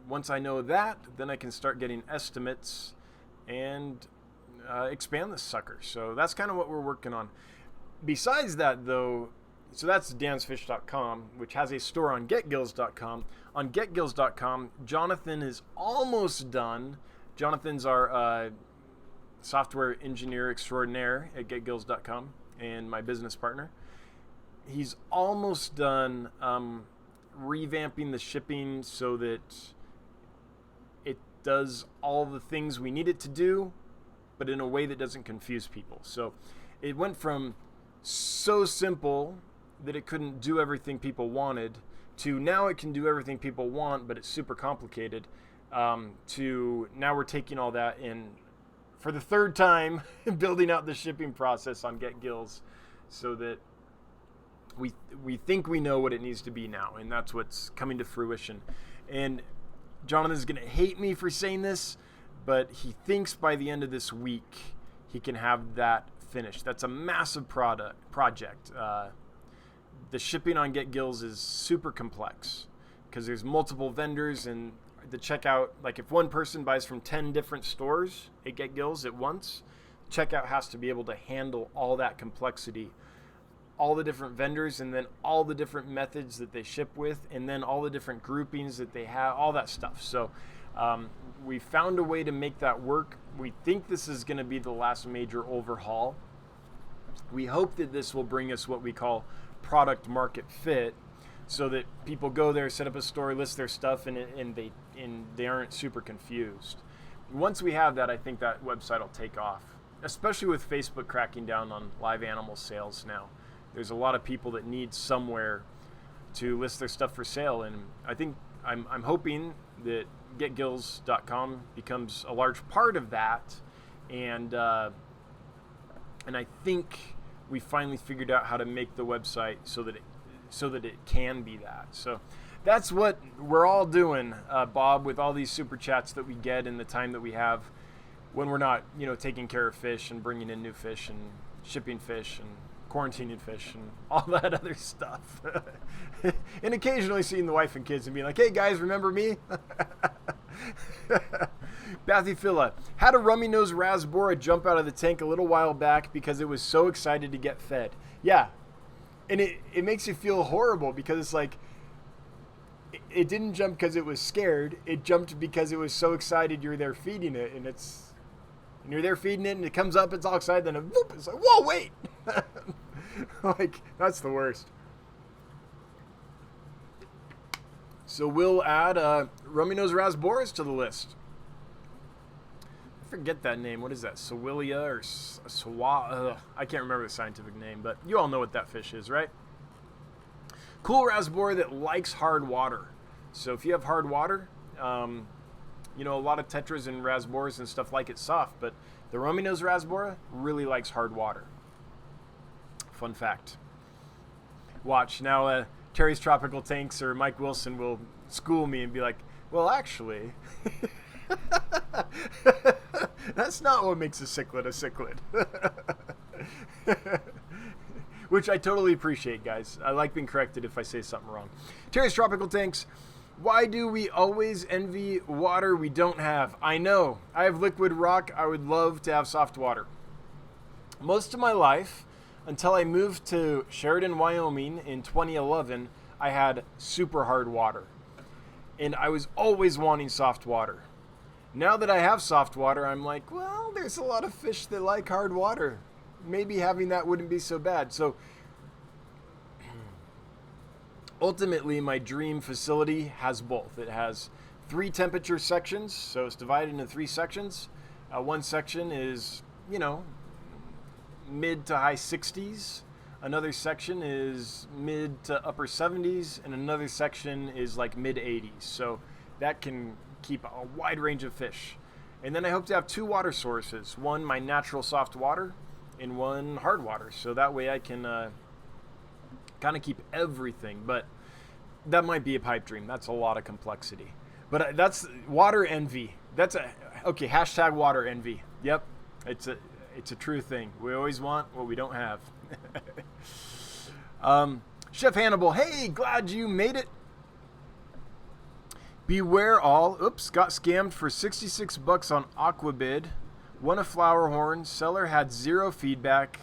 A: once I know that, then I can start getting estimates and expand this sucker. So that's kind of what we're working on. Besides that, though, so that's dansfish.com, which has a store on getgills.com. On getgills.com, Jonathan is almost done. Jonathan's our software engineer extraordinaire at getgills.com and my business partner. He's almost done revamping the shipping so that it does all the things we need it to do, but in a way that doesn't confuse people. So it went from so simple that it couldn't do everything people wanted to now it can do everything people want, but it's super complicated, to now we're taking all that in for the third time building out the shipping process on GetGills so that we think we know what it needs to be now, and that's what's coming to fruition. And Jonathan's going to hate me for saying this, but he thinks by the end of this week he can have that finished. That's a massive project. The shipping on GetGills is super complex because there's multiple vendors, and the checkout, like if one person buys from 10 different stores at GetGills at once, checkout has to be able to handle all that complexity, all the different vendors, and then all the different methods that they ship with, and then all the different groupings that they have, all that stuff. So we found a way to make that work. We think this is going to be the last major overhaul. We hope that this will bring us what we call product market fit, so that people go there, set up a store, list their stuff, and they aren't super confused. Once we have that, I think that website will take off, especially with Facebook cracking down on live animal sales now. There's a lot of people that need somewhere to list their stuff for sale, and I think I'm hoping that getgills.com becomes a large part of that, and I think we finally figured out how to make the website so that it can be that. So that's what we're all doing, Bob, with all these super chats that we get in the time that we have when we're not, taking care of fish and bringing in new fish and shipping fish and quarantining fish and all that other stuff. And occasionally seeing the wife and kids and being like, hey guys, remember me? Bathyphila had a rummy nose rasbora jump out of the tank a little while back because it was so excited to get fed. Yeah. And it makes you feel horrible because it's like, it didn't jump because it was scared. It jumped because it was so excited you're there feeding it, and you're there feeding it, and it comes up, it's all excited, then whoop, it's like, whoa, wait! Like, that's the worst. So we'll add rummy nose rasboras to the list. I forget that name. What is that? Sawilia or Sawa? I can't remember the scientific name, but you all know what that fish is, right? Cool rasbora that likes hard water. So if you have hard water, you know, a lot of tetras and rasboras and stuff like it soft, but the rummy nose rasbora really likes hard water. Fun fact. Watch, now Terry's Tropical Tanks or Mike Wilson will school me and be like, well, actually, that's not what makes a cichlid a cichlid. Which I totally appreciate, guys. I like being corrected if I say something wrong. Terry's Tropical Tanks. Why do we always envy water we don't have? I know. I have liquid rock. I would love to have soft water. Most of my life, until I moved to Sheridan, Wyoming in 2011, I had super hard water. And I was always wanting soft water. Now that I have soft water, I'm like, well, there's a lot of fish that like hard water. Maybe having that wouldn't be so bad. So ultimately, my dream facility has both. It has 3 temperature sections, so it's divided into 3 sections. One section is, you know, mid to high 60s. Another section is mid to upper 70s, and another section is like mid 80s. So that can keep a wide range of fish. And then I hope to have 2 water sources. One, my natural soft water, and one hard water. So that way I can kind of keep everything. But that might be a pipe dream. That's a lot of complexity. But that's water envy. Okay, hashtag water envy. Yep, it's a true thing. We always want what we don't have. Chef Hannibal, hey, glad you made it. Beware all. Oops, got scammed for $66 on Aquabid. Won a flower horn. Seller had 0 feedback.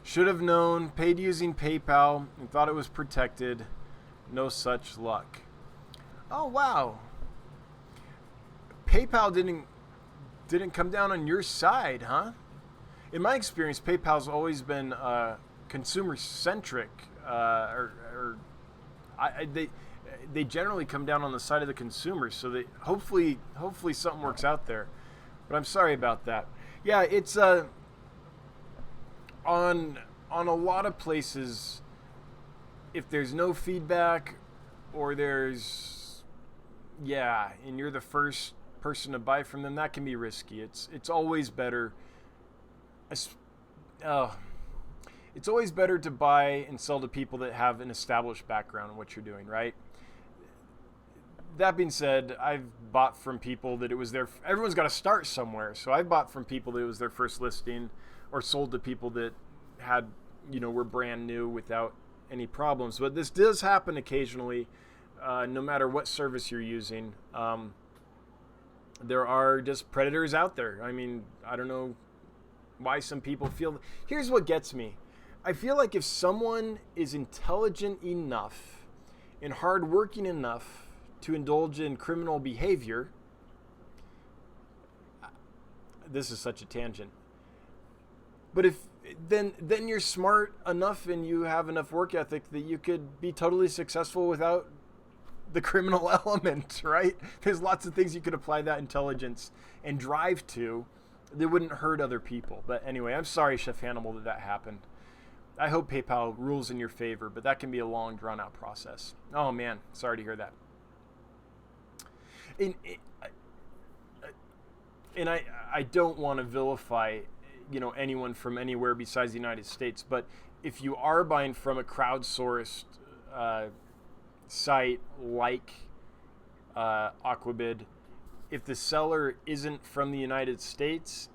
A: Should have known. Paid using PayPal and thought it was protected. No such luck. Oh wow. PayPal didn't come down on your side, huh? In my experience, PayPal's always been consumer centric, they generally come down on the side of the consumer. So they hopefully something works out there. But I'm sorry about that. Yeah, it's on a lot of places, if there's no feedback or and you're the first person to buy from them, that can be risky. It's always better. It's always better to buy and sell to people that have an established background in what you're doing, right? That being said, I've bought from people that it was everyone's got to start somewhere. So I've bought from people that it was their first listing, or sold to people that had, were brand new without any problems. But this does happen occasionally, no matter what service you're using. There are just predators out there. I mean, I don't know why some people feel. Here's what gets me. I feel like if someone is intelligent enough and hardworking enough to indulge in criminal behavior, this is such a tangent, but then you're smart enough and you have enough work ethic that you could be totally successful without the criminal element, right? There's lots of things you could apply that intelligence and drive to that wouldn't hurt other people. But anyway, I'm sorry, Chef Hannibal, that happened. I hope PayPal rules in your favor, but that can be a long, drawn-out process. Oh, man, sorry to hear that. And I don't want to vilify, anyone from anywhere besides the United States, but if you are buying from a crowdsourced site like Aquabid, if the seller isn't from the United States,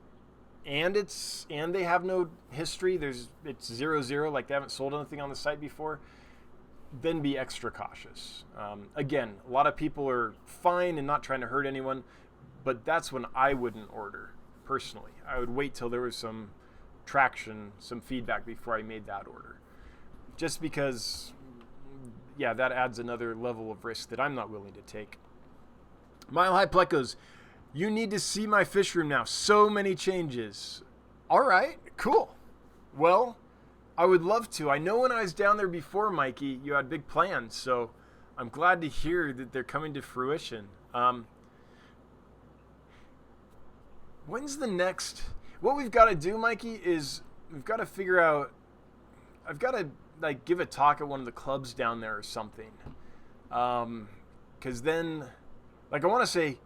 A: and they have no history, it's 0-0, like they haven't sold anything on the site before, then be extra cautious. Again, a lot of people are fine and not trying to hurt anyone, but that's when I wouldn't order personally. I would wait till there was some traction, some feedback before I made that order. Just because, yeah, that adds another level of risk that I'm not willing to take. Mile High Plecos, you need to see my fish room now. So many changes. All right, cool. Well, I would love to. I know when I was down there before, Mikey, you had big plans, so I'm glad to hear that they're coming to fruition. When's the next? What we've got to do, Mikey, is we've got to figure out. I've got to like give a talk at one of the clubs down there or something. Because then, like, I want to say,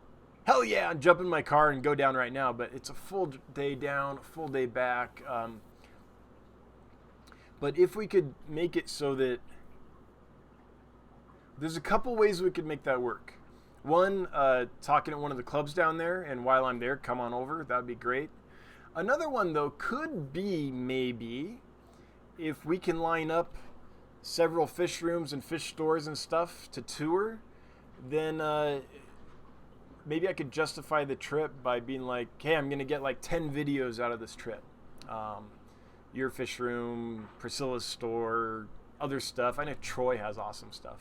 A: hell yeah, and jump in my car and go down right now. But it's a full day down, full day back. But if we could make it so that there's a couple ways we could make that work. One, talking at one of the clubs down there, and while I'm there, come on over. That'd be great. Another one, though, could be maybe if we can line up several fish rooms and fish stores and stuff to tour, then maybe I could justify the trip by being like, hey, I'm going to get like 10 videos out of this trip. Your fish room, Priscilla's store, other stuff. I know Troy has awesome stuff.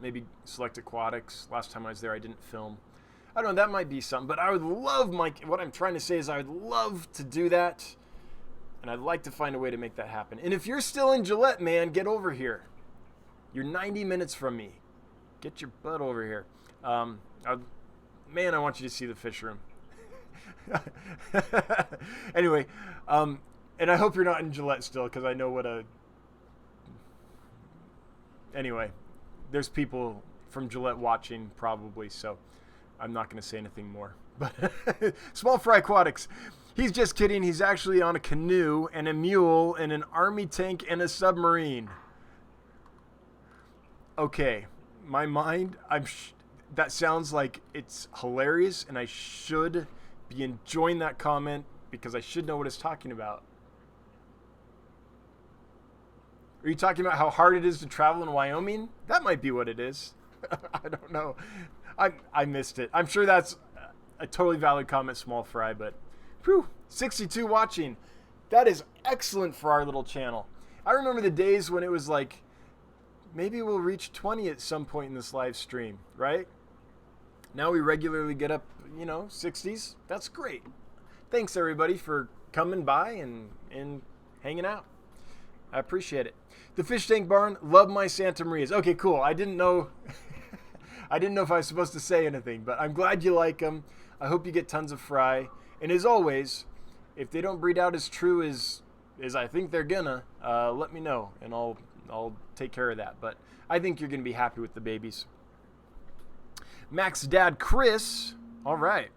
A: Maybe Select Aquatics. Last time I was there, I didn't film. I don't know, that might be something. But I would love, Mike, what I'm trying to say is I would love to do that. And I'd like to find a way to make that happen. And if you're still in Gillette, man, get over here. You're 90 minutes from me. Get your butt over here. Man, I want you to see the fish room. Anyway, and I hope you're not in Gillette still, because I know what a... Anyway, there's people from Gillette watching probably, so I'm not going to say anything more. But Small Fry Aquatics, he's just kidding. He's actually on a canoe and a mule and an army tank and a submarine. Okay, my mind, that sounds like it's hilarious, and I should be enjoying that comment because I should know what it's talking about. Are you talking about how hard it is to travel in Wyoming? That might be what it is. I don't know. I missed it. I'm sure that's a totally valid comment, Small Fry, but whew, 62 watching. That is excellent for our little channel. I remember the days when it was like, maybe we'll reach 20 at some point in this live stream, right? Now we regularly get up, 60s. That's great. Thanks, everybody, for coming by and hanging out. I appreciate it. The Fish Tank Barn, love my Santa Marias. Okay, cool. I didn't know if I was supposed to say anything, but I'm glad you like them. I hope you get tons of fry. And as always, if they don't breed out as true as I think they're gonna, let me know, and I'll take care of that. But I think you're gonna be happy with the babies. Mac's dad, Chris. All right.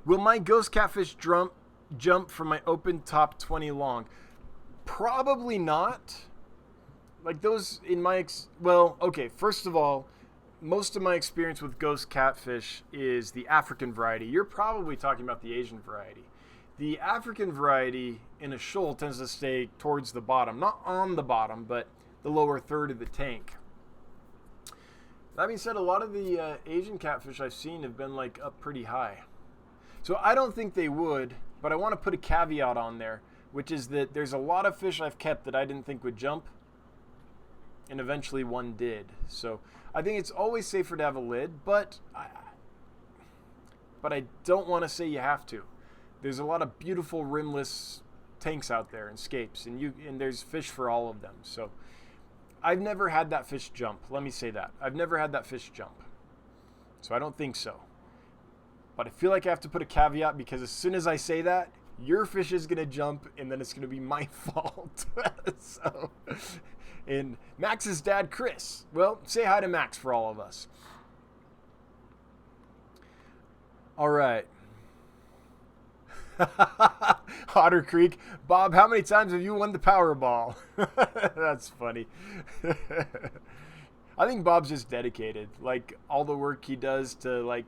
A: Will my ghost catfish jump from my open top 20 long? Probably not. Like those in my okay, first of all, most of my experience with ghost catfish is the African variety. You're probably talking about the Asian variety. The African variety in a shoal tends to stay towards the bottom, not on the bottom, but the lower third of the tank. That being said, a lot of the Asian catfish I've seen have been like up pretty high. So I don't think they would, but I want to put a caveat on there, which is that there's a lot of fish I've kept that I didn't think would jump, and eventually one did. So I think it's always safer to have a lid, but I don't want to say you have to. There's a lot of beautiful rimless tanks out there and scapes, and there's fish for all of them. So I've never had that fish jump. Let me say that. I've never had that fish jump. So I don't think so. But I feel like I have to put a caveat, because as soon as I say that, your fish is going to jump, and then it's going to be my fault. So, and Max's dad, Chris. Well, say hi to Max for all of us. All right. Otter Creek. Bob, how many times have you won the Powerball? That's funny. I think Bob's just dedicated. Like, all the work he does to, like,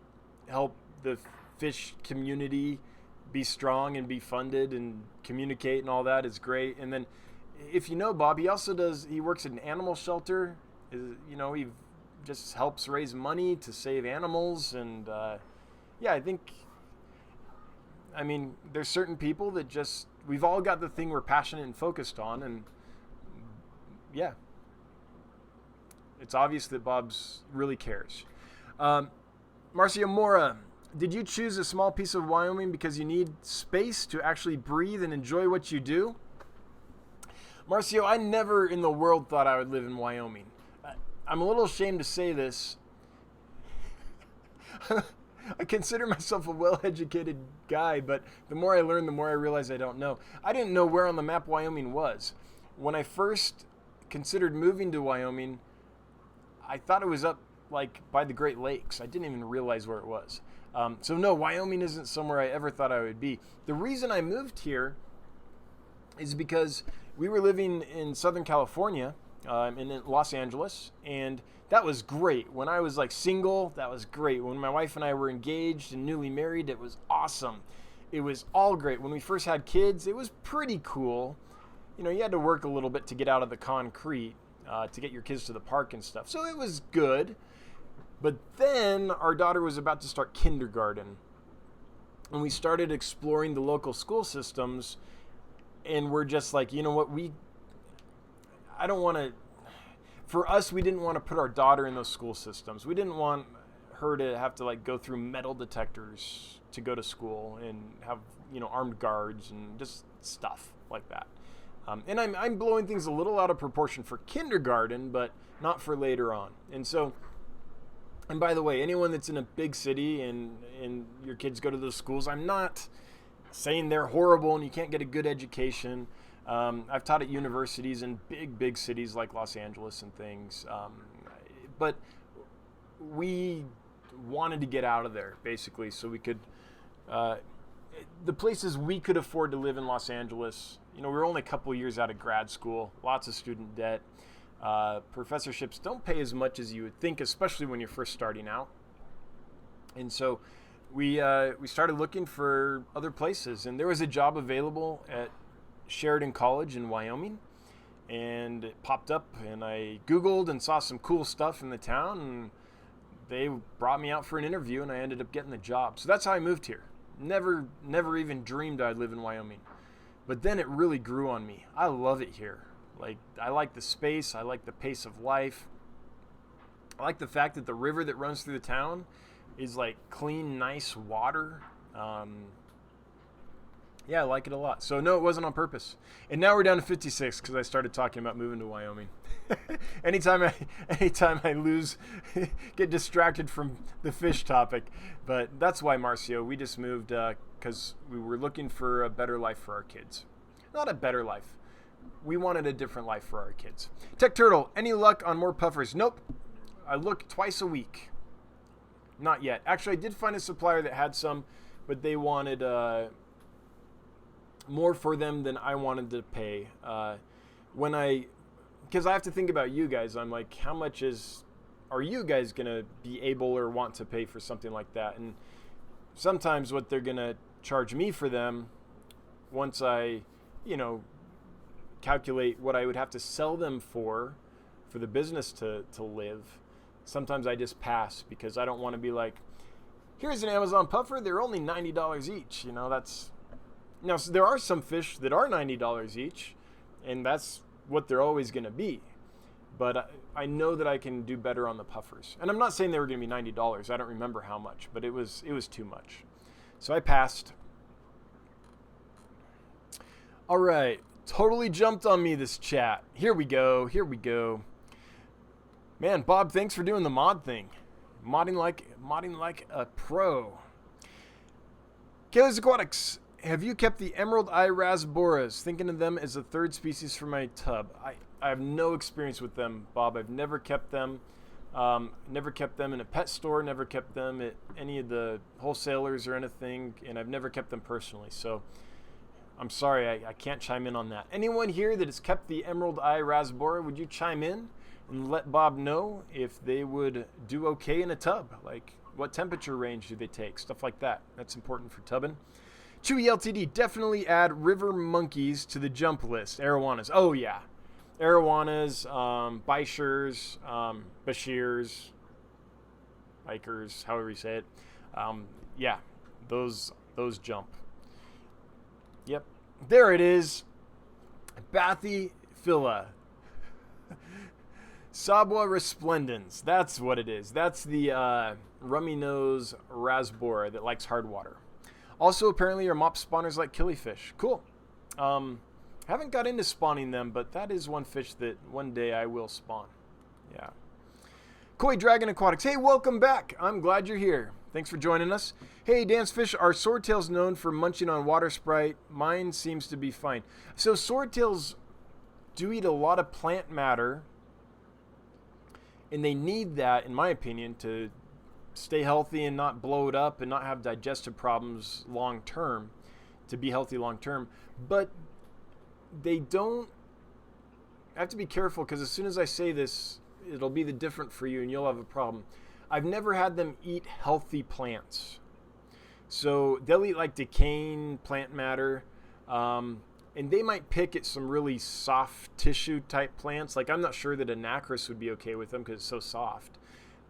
A: help the fish community be strong and be funded and communicate and all that is great. And then if you know Bob, he works at an animal shelter. He just helps raise money to save animals. And I mean, there's certain people that we've all got the thing we're passionate and focused on. And yeah, it's obvious that Bob's really cares. Marcia Mora, did you choose a small piece of Wyoming because you need space to actually breathe and enjoy what you do? Marcio, I never in the world thought I would live in Wyoming. I'm a little ashamed to say this. I consider myself a well-educated guy, but the more I learn, the more I realize I don't know. I didn't know where on the map Wyoming was. When I first considered moving to Wyoming, I thought it was up like by the Great Lakes. I didn't even realize where it was. So no, Wyoming isn't somewhere I ever thought I would be. The reason I moved here is because we were living in Southern California, in Los Angeles, and that was great. When I was like single, that was great. When my wife and I were engaged and newly married, it was awesome. It was all great. When we first had kids, it was pretty cool. You had to work a little bit to get out of the concrete, to get your kids to the park and stuff. So it was good. But then our daughter was about to start kindergarten, and we started exploring the local school systems, and we're just like, you know what, I don't want to, for us, we didn't want to put our daughter in those school systems. We didn't want her to have to like go through metal detectors to go to school and have, armed guards and just stuff like that. And I'm blowing things a little out of proportion for kindergarten, but not for later on. And by the way, anyone that's in a big city and your kids go to those schools, I'm not saying they're horrible and you can't get a good education. I've taught at universities in big cities like Los Angeles and things. But we wanted to get out of there, basically, so we could... the places we could afford to live in Los Angeles, we were only a couple years out of grad school, lots of student debt. Professorships don't pay as much as you would think, especially when you're first starting out. And so we started looking for other places, and there was a job available at Sheridan College in Wyoming, and it popped up, and I Googled and saw some cool stuff in the town, and they brought me out for an interview, and I ended up getting the job. So that's how I moved here. Never even dreamed I'd live in Wyoming. But then it really grew on me. I love it here. Like, I like the space. I like the pace of life. I like the fact that the river that runs through the town is like clean, nice water. Yeah, I like it a lot. So no, it wasn't on purpose. And now we're down to 56 because I started talking about moving to Wyoming. anytime I get distracted from the fish topic. But that's why, Marcio, we just moved because we were looking for a better life for our kids. Not a better life. We wanted a different life for our kids. Tech Turtle, any luck on more puffers? Nope. I look twice a week. Not yet. Actually, I did find a supplier that had some, but they wanted more for them than I wanted to pay. Because I have to think about you guys. I'm like, how much are you guys going to be able or want to pay for something like that? And sometimes what they're going to charge me for them, once I, calculate what I would have to sell them for the business to live, sometimes I just pass because I don't want to be like, here's an Amazon puffer, they're only $90 each. Now, so there are some fish that are $90 each, and that's what they're always going to be. But I know that I can do better on the puffers. And I'm not saying they were going to be $90. I don't remember how much, but it was too much. So I passed. All right. Totally jumped on me, this chat. Here we go. Man, Bob, thanks for doing the mod thing. Modding like a pro. Killers Aquatics, have you kept the Emerald Eye Rasboras? Thinking of them as a third species for my tub. I have no experience with them, Bob. I've never kept them. Never kept them in a pet store. Never kept them at any of the wholesalers or anything. And I've never kept them personally. So I'm sorry, I can't chime in on that. Anyone here that has kept the Emerald Eye Rasbora, would you chime in and let Bob know if they would do okay in a tub? Like, what temperature range do they take? Stuff like that. That's important for tubbing. Chewy LTD, definitely add river monkeys to the jump list. Arowanas. Oh, yeah. Arowanas, Bishers, Bashirs, Bikers, however you say it. Yeah, those jump. Yep. There it is. Bathyphila. Sabua resplendens. That's what it is. That's the rummy nose rasbora that likes hard water. Also, apparently, your mop spawners like killifish. Cool. Haven't got into spawning them, but that is one fish that one day I will spawn. Yeah. Koi Dragon Aquatics. Hey, welcome back. I'm glad you're here. Thanks for joining us. Hey, dance fish, are swordtails known for munching on water sprite? Mine seems to be fine. So swordtails do eat a lot of plant matter, and they need that, in my opinion, to stay healthy and not blow it up and not have digestive problems long term, to be healthy long term. But they don't. I have to be careful, because as soon as I say this, it'll be the different for you and you'll have a problem. I've never had them eat healthy plants. So they'll eat like decaying plant matter, and they might pick at some really soft tissue type plants. Like, I'm not sure that anacris would be okay with them because it's so soft.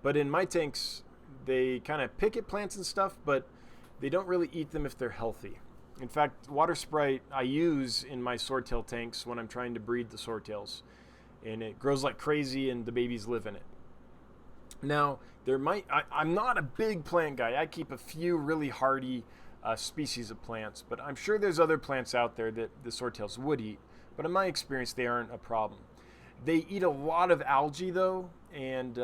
A: But in my tanks, they kind of pick at plants and stuff, but they don't really eat them if they're healthy. In fact, water sprite I use in my swordtail tanks when I'm trying to breed the swordtails. And it grows like crazy and the babies live in it. Now, I'm not a big plant guy. I keep a few really hardy species of plants, but I'm sure there's other plants out there that the swordtails would eat. But in my experience, they aren't a problem. They eat a lot of algae, though, and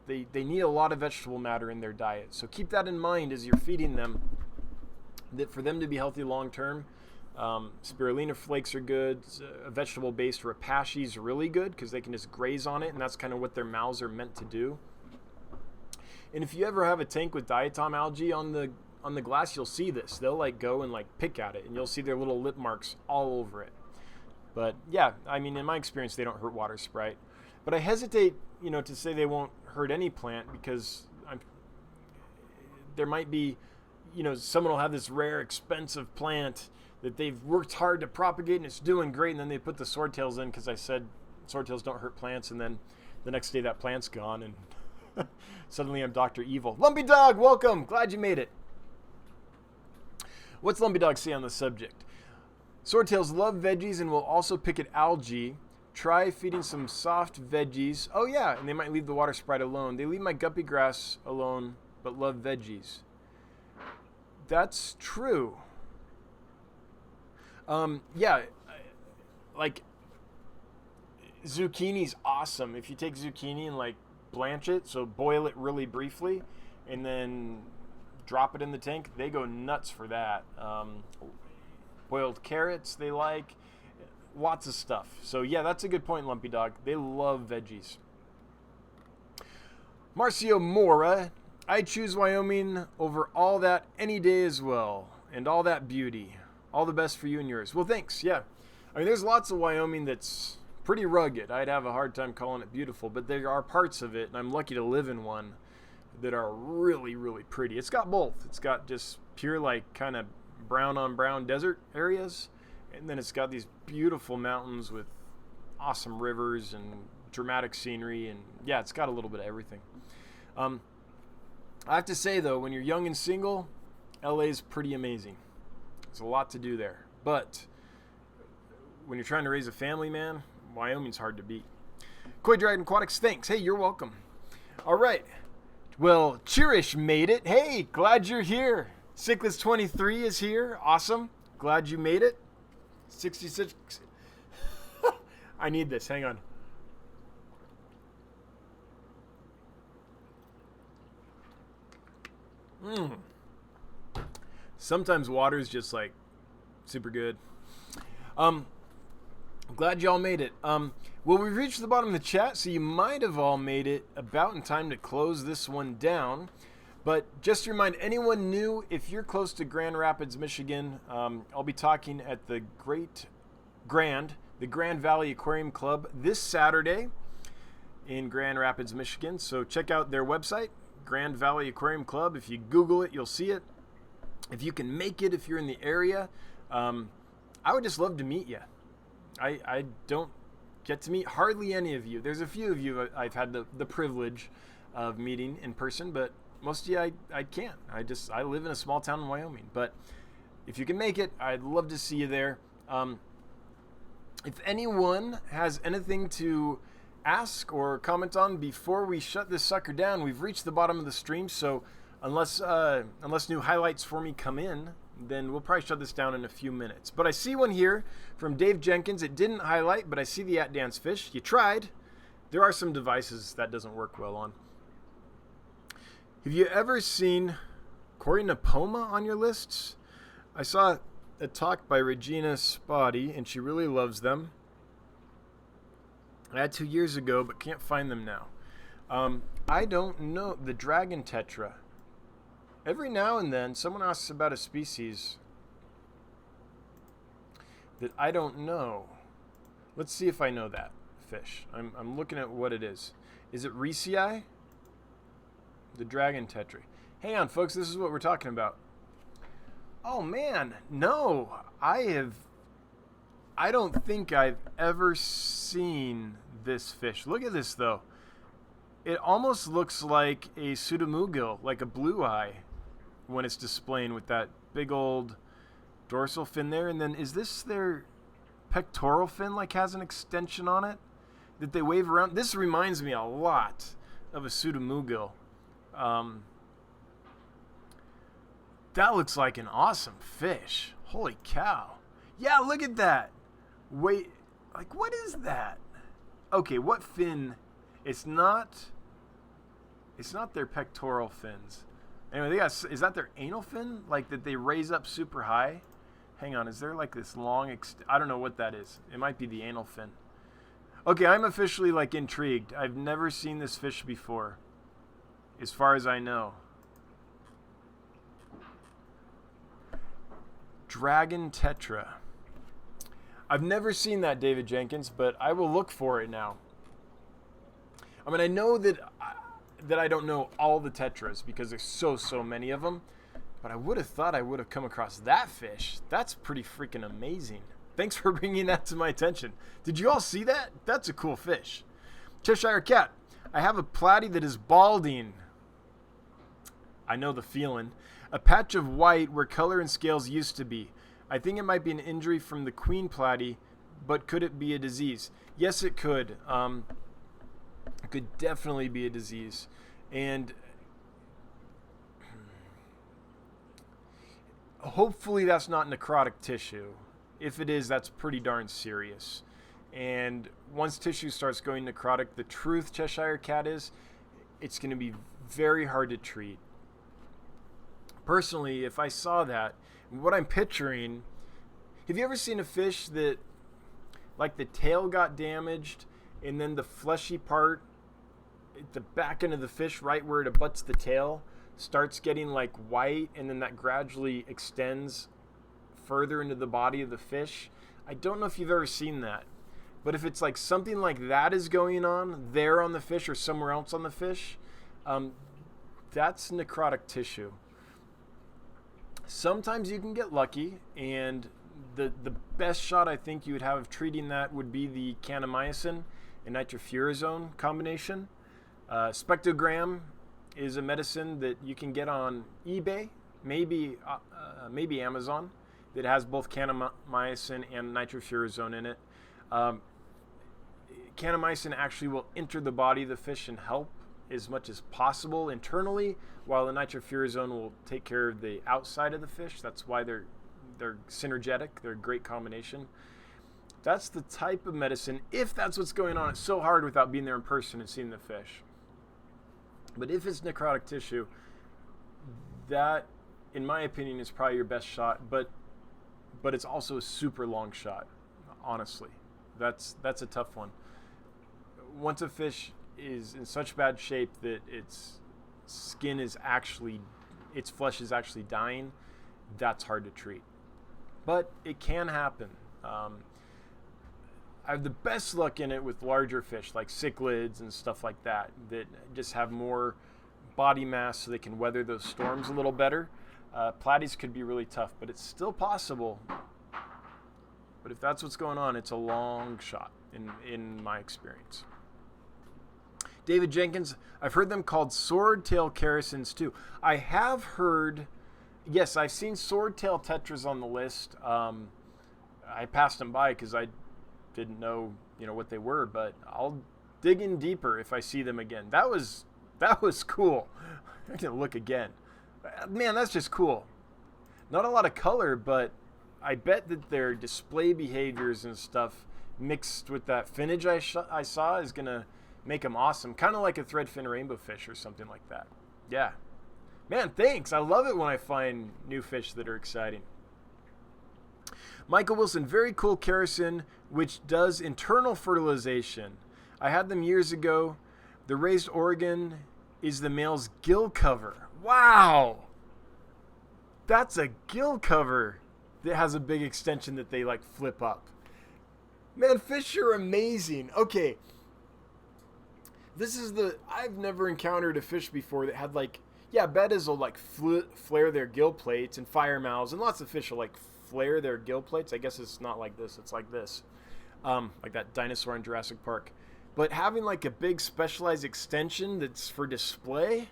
A: they need a lot of vegetable matter in their diet. So keep that in mind as you're feeding them, that for them to be healthy long term, spirulina flakes are good. Vegetable-based rapashi is really good because they can just graze on it, and that's kind of what their mouths are meant to do. And if you ever have a tank with diatom algae on the glass, you'll see this. They'll like go and like pick at it, and you'll see their little lip marks all over it. But yeah, I mean, in my experience, they don't hurt water sprite. But I hesitate, to say they won't hurt any plant, because there might be, someone will have this rare, expensive plant that they've worked hard to propagate and it's doing great, and then they put the swordtails in because I said swordtails don't hurt plants, and then the next day that plant's gone, and suddenly I'm Dr. Evil. Lumpy Dog, welcome. Glad you made it. What's Lumpy Dog say on the subject? Swordtails love veggies and will also pick at algae. Try feeding some soft veggies. Oh yeah, and they might leave the water sprite alone. They leave my guppy grass alone, but love veggies. That's true. Yeah, like zucchini's awesome. If you take zucchini and like blanch it, so boil it really briefly, and then drop it in the tank, they go nuts for that. Boiled carrots, they like lots of stuff. So yeah, that's a good point, Lumpy Dog. They love veggies. Marcio Mora, I choose Wyoming over all that any day as well, and all that beauty. All the best for you and yours. Well, thanks. Yeah. I mean, there's lots of Wyoming that's pretty rugged. I'd have a hard time calling it beautiful, but there are parts of it, and I'm lucky to live in one, that are really, really pretty. It's got both. It's got just pure, like, kind of brown on brown desert areas, and then it's got these beautiful mountains with awesome rivers and dramatic scenery, and yeah, it's got a little bit of everything. I have to say, though, when you're young and single, LA's pretty amazing. There's a lot to do there. But when you're trying to raise a family, man, Wyoming's hard to beat. Koi Dragon Aquatics, thanks. Hey, you're welcome. All right. Well, Cheerish made it. Hey, glad you're here. Cichlus23 is here. Awesome. Glad you made it. 66. I need this. Hang on. Sometimes water's just like super good. I'm glad y'all made it. Well, we've reached the bottom of the chat, so you might have all made it about in time to close this one down. But just to remind anyone new, if you're close to Grand Rapids, Michigan, I'll be talking at the Grand Valley Aquarium Club this Saturday in Grand Rapids, Michigan. So check out their website, Grand Valley Aquarium Club. If you Google it, you'll see it. If you can make it, if you're in the area, I would just love to meet you. I don't get to meet hardly any of you. There's a few of you I've had the privilege of meeting in person, but most of you I can't. I live in a small town in Wyoming. But if you can make it, I'd love to see you there. If anyone has anything to ask or comment on before we shut this sucker down, we've reached the bottom of the stream, so unless new highlights for me come in, then we'll probably shut this down in a few minutes. But I see one here from Dave Jenkins. It didn't highlight, but I see the @dance fish. You tried. There are some devices that doesn't work well on. Have you ever seen Cory Napoma on your lists? I saw a talk by Regina Spotty, and she really loves them. I had 2 years ago, but can't find them now. I don't know. The dragon tetra. Every now and then, someone asks about a species that I don't know. Let's see if I know that fish. I'm looking at what it is. Is it Reesii? The dragon tetra. Hang on, folks. This is what we're talking about. Oh, man. No. I don't think I've ever seen this fish. Look at this, though. It almost looks like a pseudomugil, like a blue eye, when it's displaying with that big old dorsal fin there. And then is this their pectoral fin, like has an extension on it that they wave around? This reminds me a lot of a pseudomugil. That looks like an awesome fish. Holy cow. Yeah, look at that. Wait, like what is that? Okay, what fin? It's not their pectoral fins. Anyway, is that their anal fin? Like that they raise up super high? Hang on, is there like this long, I don't know what that is. It might be the anal fin. Okay, I'm officially like intrigued. I've never seen this fish before, as far as I know. Dragon tetra. I've never seen that, David Jenkins, but I will look for it now. I mean, I know that I don't know all the tetras because there's so many of them, but I would have thought I would have come across that fish. That's pretty freaking amazing. Thanks for bringing that to my attention. Did you all see that? That's a cool fish. Cheshire Cat. I have a platy that is balding. I know the feeling. A patch of white where color and scales used to be. I think it might be an injury from the queen platy, but could it be a disease? Yes, it could. It could definitely be a disease. And hopefully that's not necrotic tissue. If it is, that's pretty darn serious. And once tissue starts going necrotic, the truth, Cheshire Cat, is it's going to be very hard to treat. Personally, if I saw that, what I'm picturing, have you ever seen a fish that, like the tail got damaged and then the fleshy part at the back end of the fish, right where it abuts the tail, starts getting like white, and then that gradually extends further into the body of the fish? I don't know if you've ever seen that, but if it's like something like that is going on there on the fish or somewhere else on the fish, that's necrotic tissue. Sometimes you can get lucky, and the best shot I think you would have of treating that would be the kanamycin and nitrofurazone combination. Spectogram is a medicine that you can get on eBay, maybe Amazon, that has both kanamycin and nitrofurazone in it. Kanamycin actually will enter the body of the fish and help as much as possible internally, while the nitrofurazone will take care of the outside of the fish. That's why they're synergetic. They're a great combination. That's the type of medicine, if that's what's going on. It's so hard without being there in person and seeing the fish. But if it's necrotic tissue, that, in my opinion, is probably your best shot. But it's also a super long shot, honestly. That's a tough one. Once a fish is in such bad shape that its flesh is actually dying, that's hard to treat. But it can happen. I have the best luck in it with larger fish like cichlids and stuff like that just have more body mass so they can weather those storms a little better. Platies could be really tough, but it's still possible. But if that's what's going on, it's a long shot in my experience. David Jenkins, I've heard them called swordtail characins too. I have heard, yes, I've seen swordtail tetras on the list. I passed them by because I didn't know, what they were, but I'll dig in deeper if I see them again. That was cool. I'm gonna look again. Man, that's just cool. Not a lot of color, but I bet that their display behaviors and stuff mixed with that finnage I saw is gonna make them awesome. Kind of like a threadfin rainbow fish or something like that. Yeah. Man, thanks. I love it when I find new fish that are exciting. Michael Wilson, very cool characin, which does internal fertilization. I had them years ago. The raised organ is the male's gill cover. Wow! That's a gill cover that has a big extension that they like flip up. Man, fish are amazing. Okay. I've never encountered a fish before that had bettas will like flare their gill plates, and fire mouths, and lots of fish will like flare their gill plates. I guess it's not like this, it's like this. Like that dinosaur in Jurassic Park. But having like a big specialized extension that's for display,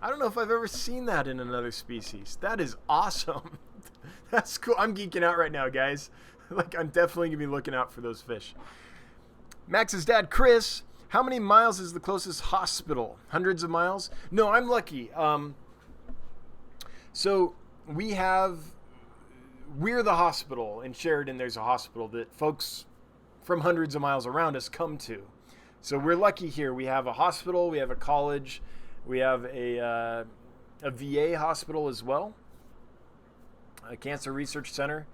A: I don't know if I've ever seen that in another species. That is awesome. That's cool. I'm geeking out right now, guys. Like, I'm definitely going to be looking out for those fish. Max's dad, Chris, how many miles is the closest hospital? Hundreds of miles? No, I'm lucky. So we're the hospital. In Sheridan, there's a hospital that folks from hundreds of miles around us come to. So we're lucky here. We have a hospital, we have a college, we have a VA hospital as well, a cancer research center.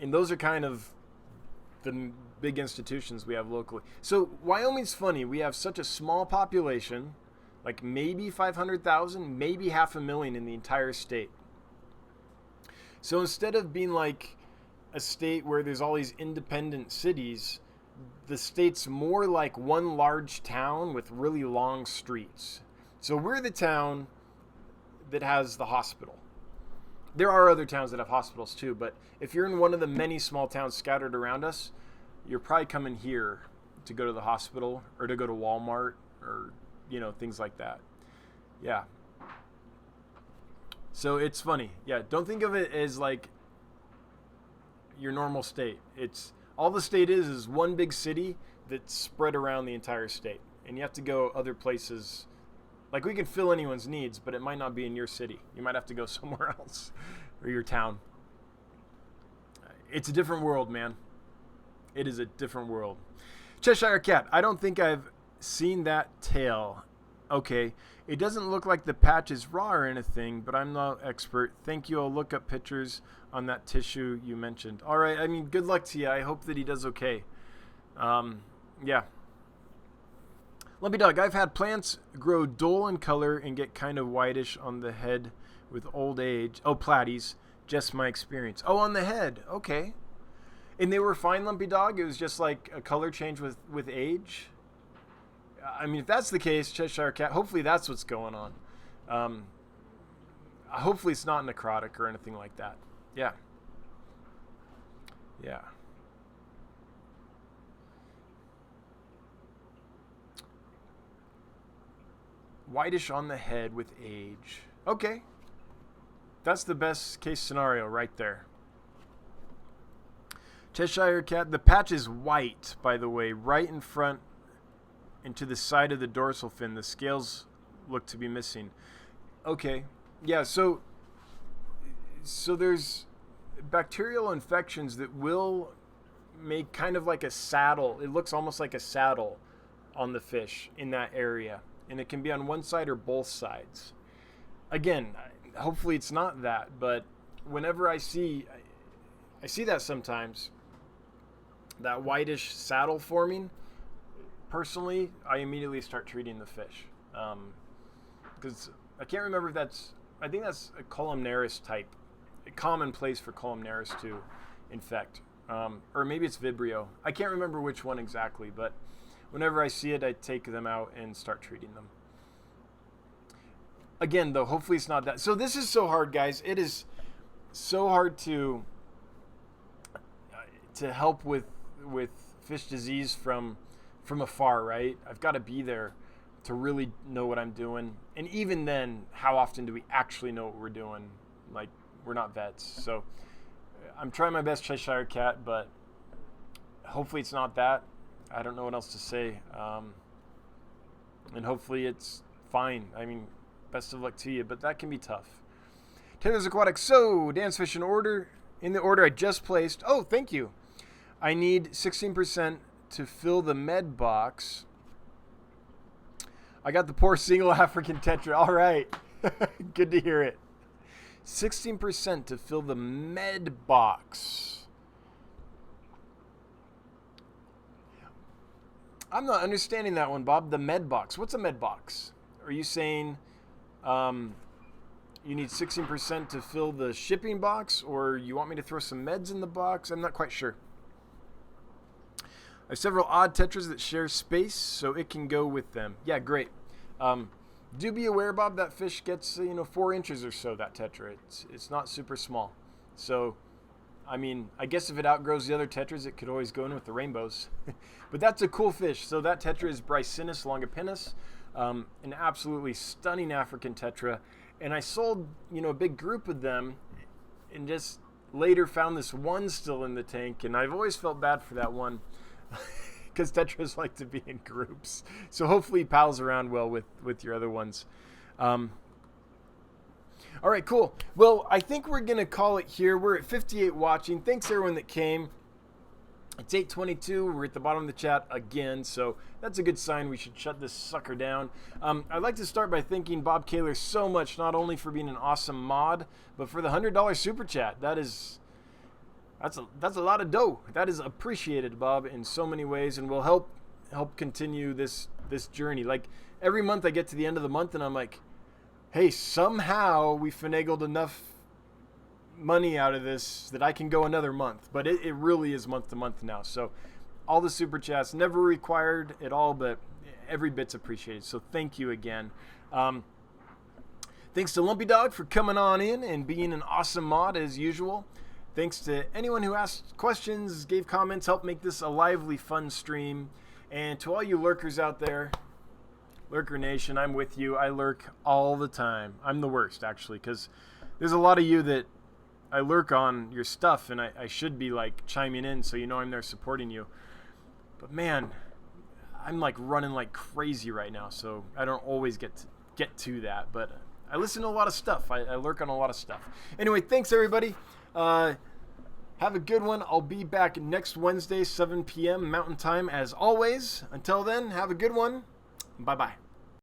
A: And those are kind of the big institutions we have locally. So Wyoming's funny. We have such a small population, like maybe 500,000, maybe 500,000 in the entire state. So instead of being like a state where there's all these independent cities, the state's more like one large town with really long streets. So we're the town that has the hospital. There are other towns that have hospitals too, but if you're in one of the many small towns scattered around us, you're probably coming here to go to the hospital or to go to Walmart or, things like that. Yeah. So it's funny. Yeah, don't think of it as like your normal state. It's all the state is one big city that's spread around the entire state. And you have to go other places. Like, we can fill anyone's needs, but it might not be in your city. You might have to go somewhere else or your town. It's a different world, man. It is a different world. Cheshire Cat, I don't think I've seen that tail. Okay, it doesn't look like the patch is raw or anything, but I'm no expert. Thank you. I'll look up pictures on that tissue you mentioned. All right, I mean, good luck to you. I hope that he does okay. Yeah. Lumpy Dog, I've had plants grow dull in color and get kind of whitish on the head with old age. Oh, platies. Just my experience. Oh, on the head. Okay. And they were fine, Lumpy Dog? It was just like a color change with age? I mean, if that's the case, Cheshire Cat, hopefully that's what's going on. Hopefully it's not necrotic or anything like that. Yeah. Yeah. Whitish on the head with age. Okay. That's the best case scenario right there. Cheshire Cat, the patch is white, by the way, right in front and to the side of the dorsal fin. The scales look to be missing. Okay. Yeah, so there's bacterial infections that will make kind of like a saddle. It looks almost like a saddle on the fish in that area. And it can be on one side or both sides. Again, hopefully it's not that, but whenever I see that sometimes, that whitish saddle forming, personally, I immediately start treating the fish. Because I can't remember if I think that's a columnaris type, a common place for columnaris to infect. Or maybe it's Vibrio. I can't remember which one exactly, but whenever I see it, I take them out and start treating them. Again, though, hopefully it's not that. So this is so hard, guys. It is so hard to help with fish disease from afar, right? I've got to be there to really know what I'm doing. And even then, how often do we actually know what we're doing? Like, we're not vets. So I'm trying my best, Cheshire Cat, but hopefully it's not that. I don't know what else to say. And hopefully it's fine. I mean, best of luck to you, but that can be tough. Taylor's Aquatics. So, dance fish in order. In the order I just placed. Oh, thank you. I need 16% to fill the med box. I got the poor single African tetra. All right. Good to hear it. 16% to fill the med box. I'm not understanding that one, Bob. The med box. What's a med box? Are you saying you need 16% to fill the shipping box, or you want me to throw some meds in the box? I'm not quite sure. I have several odd tetras that share space, so it can go with them. Yeah, great. Do be aware, Bob, that fish gets 4 inches or so, that tetra. It's not super small. So, I mean, I guess if it outgrows the other tetras, it could always go in with the rainbows. But that's a cool fish. So that tetra is Brycinus longipinus, an absolutely stunning African tetra. And I sold, a big group of them, and just later found this one still in the tank. And I've always felt bad for that one, because tetras like to be in groups. So hopefully he pals around well with your other ones. All right, cool. Well, I think we're going to call it here. We're at 58 watching. Thanks, everyone that came. It's 8:22. We're at the bottom of the chat again, so that's a good sign. We should shut this sucker down. I'd like to start by thanking Bob Kaler so much, not only for being an awesome mod, but for the $100 super chat. That's a lot of dough. That is appreciated, Bob, in so many ways, and will help continue this journey. Like, every month I get to the end of the month and I'm like, hey, somehow we finagled enough money out of this that I can go another month. But it really is month to month now. So all the super chats, never required at all, but every bit's appreciated. So thank you again. Thanks to Lumpy Dog for coming on in and being an awesome mod as usual. Thanks to anyone who asked questions, gave comments, helped make this a lively, fun stream. And to all you lurkers out there, Lurker Nation, I'm with you. I lurk all the time. I'm the worst, actually, because there's a lot of you that I lurk on your stuff, and I should be, like, chiming in so you know I'm there supporting you. But, man, I'm, like, running like crazy right now, so I don't always get to that. But I listen to a lot of stuff. I lurk on a lot of stuff. Anyway, thanks, everybody. Have a good one. I'll be back next Wednesday, 7 p.m. Mountain Time, as always. Until then, have a good one. Bye-bye.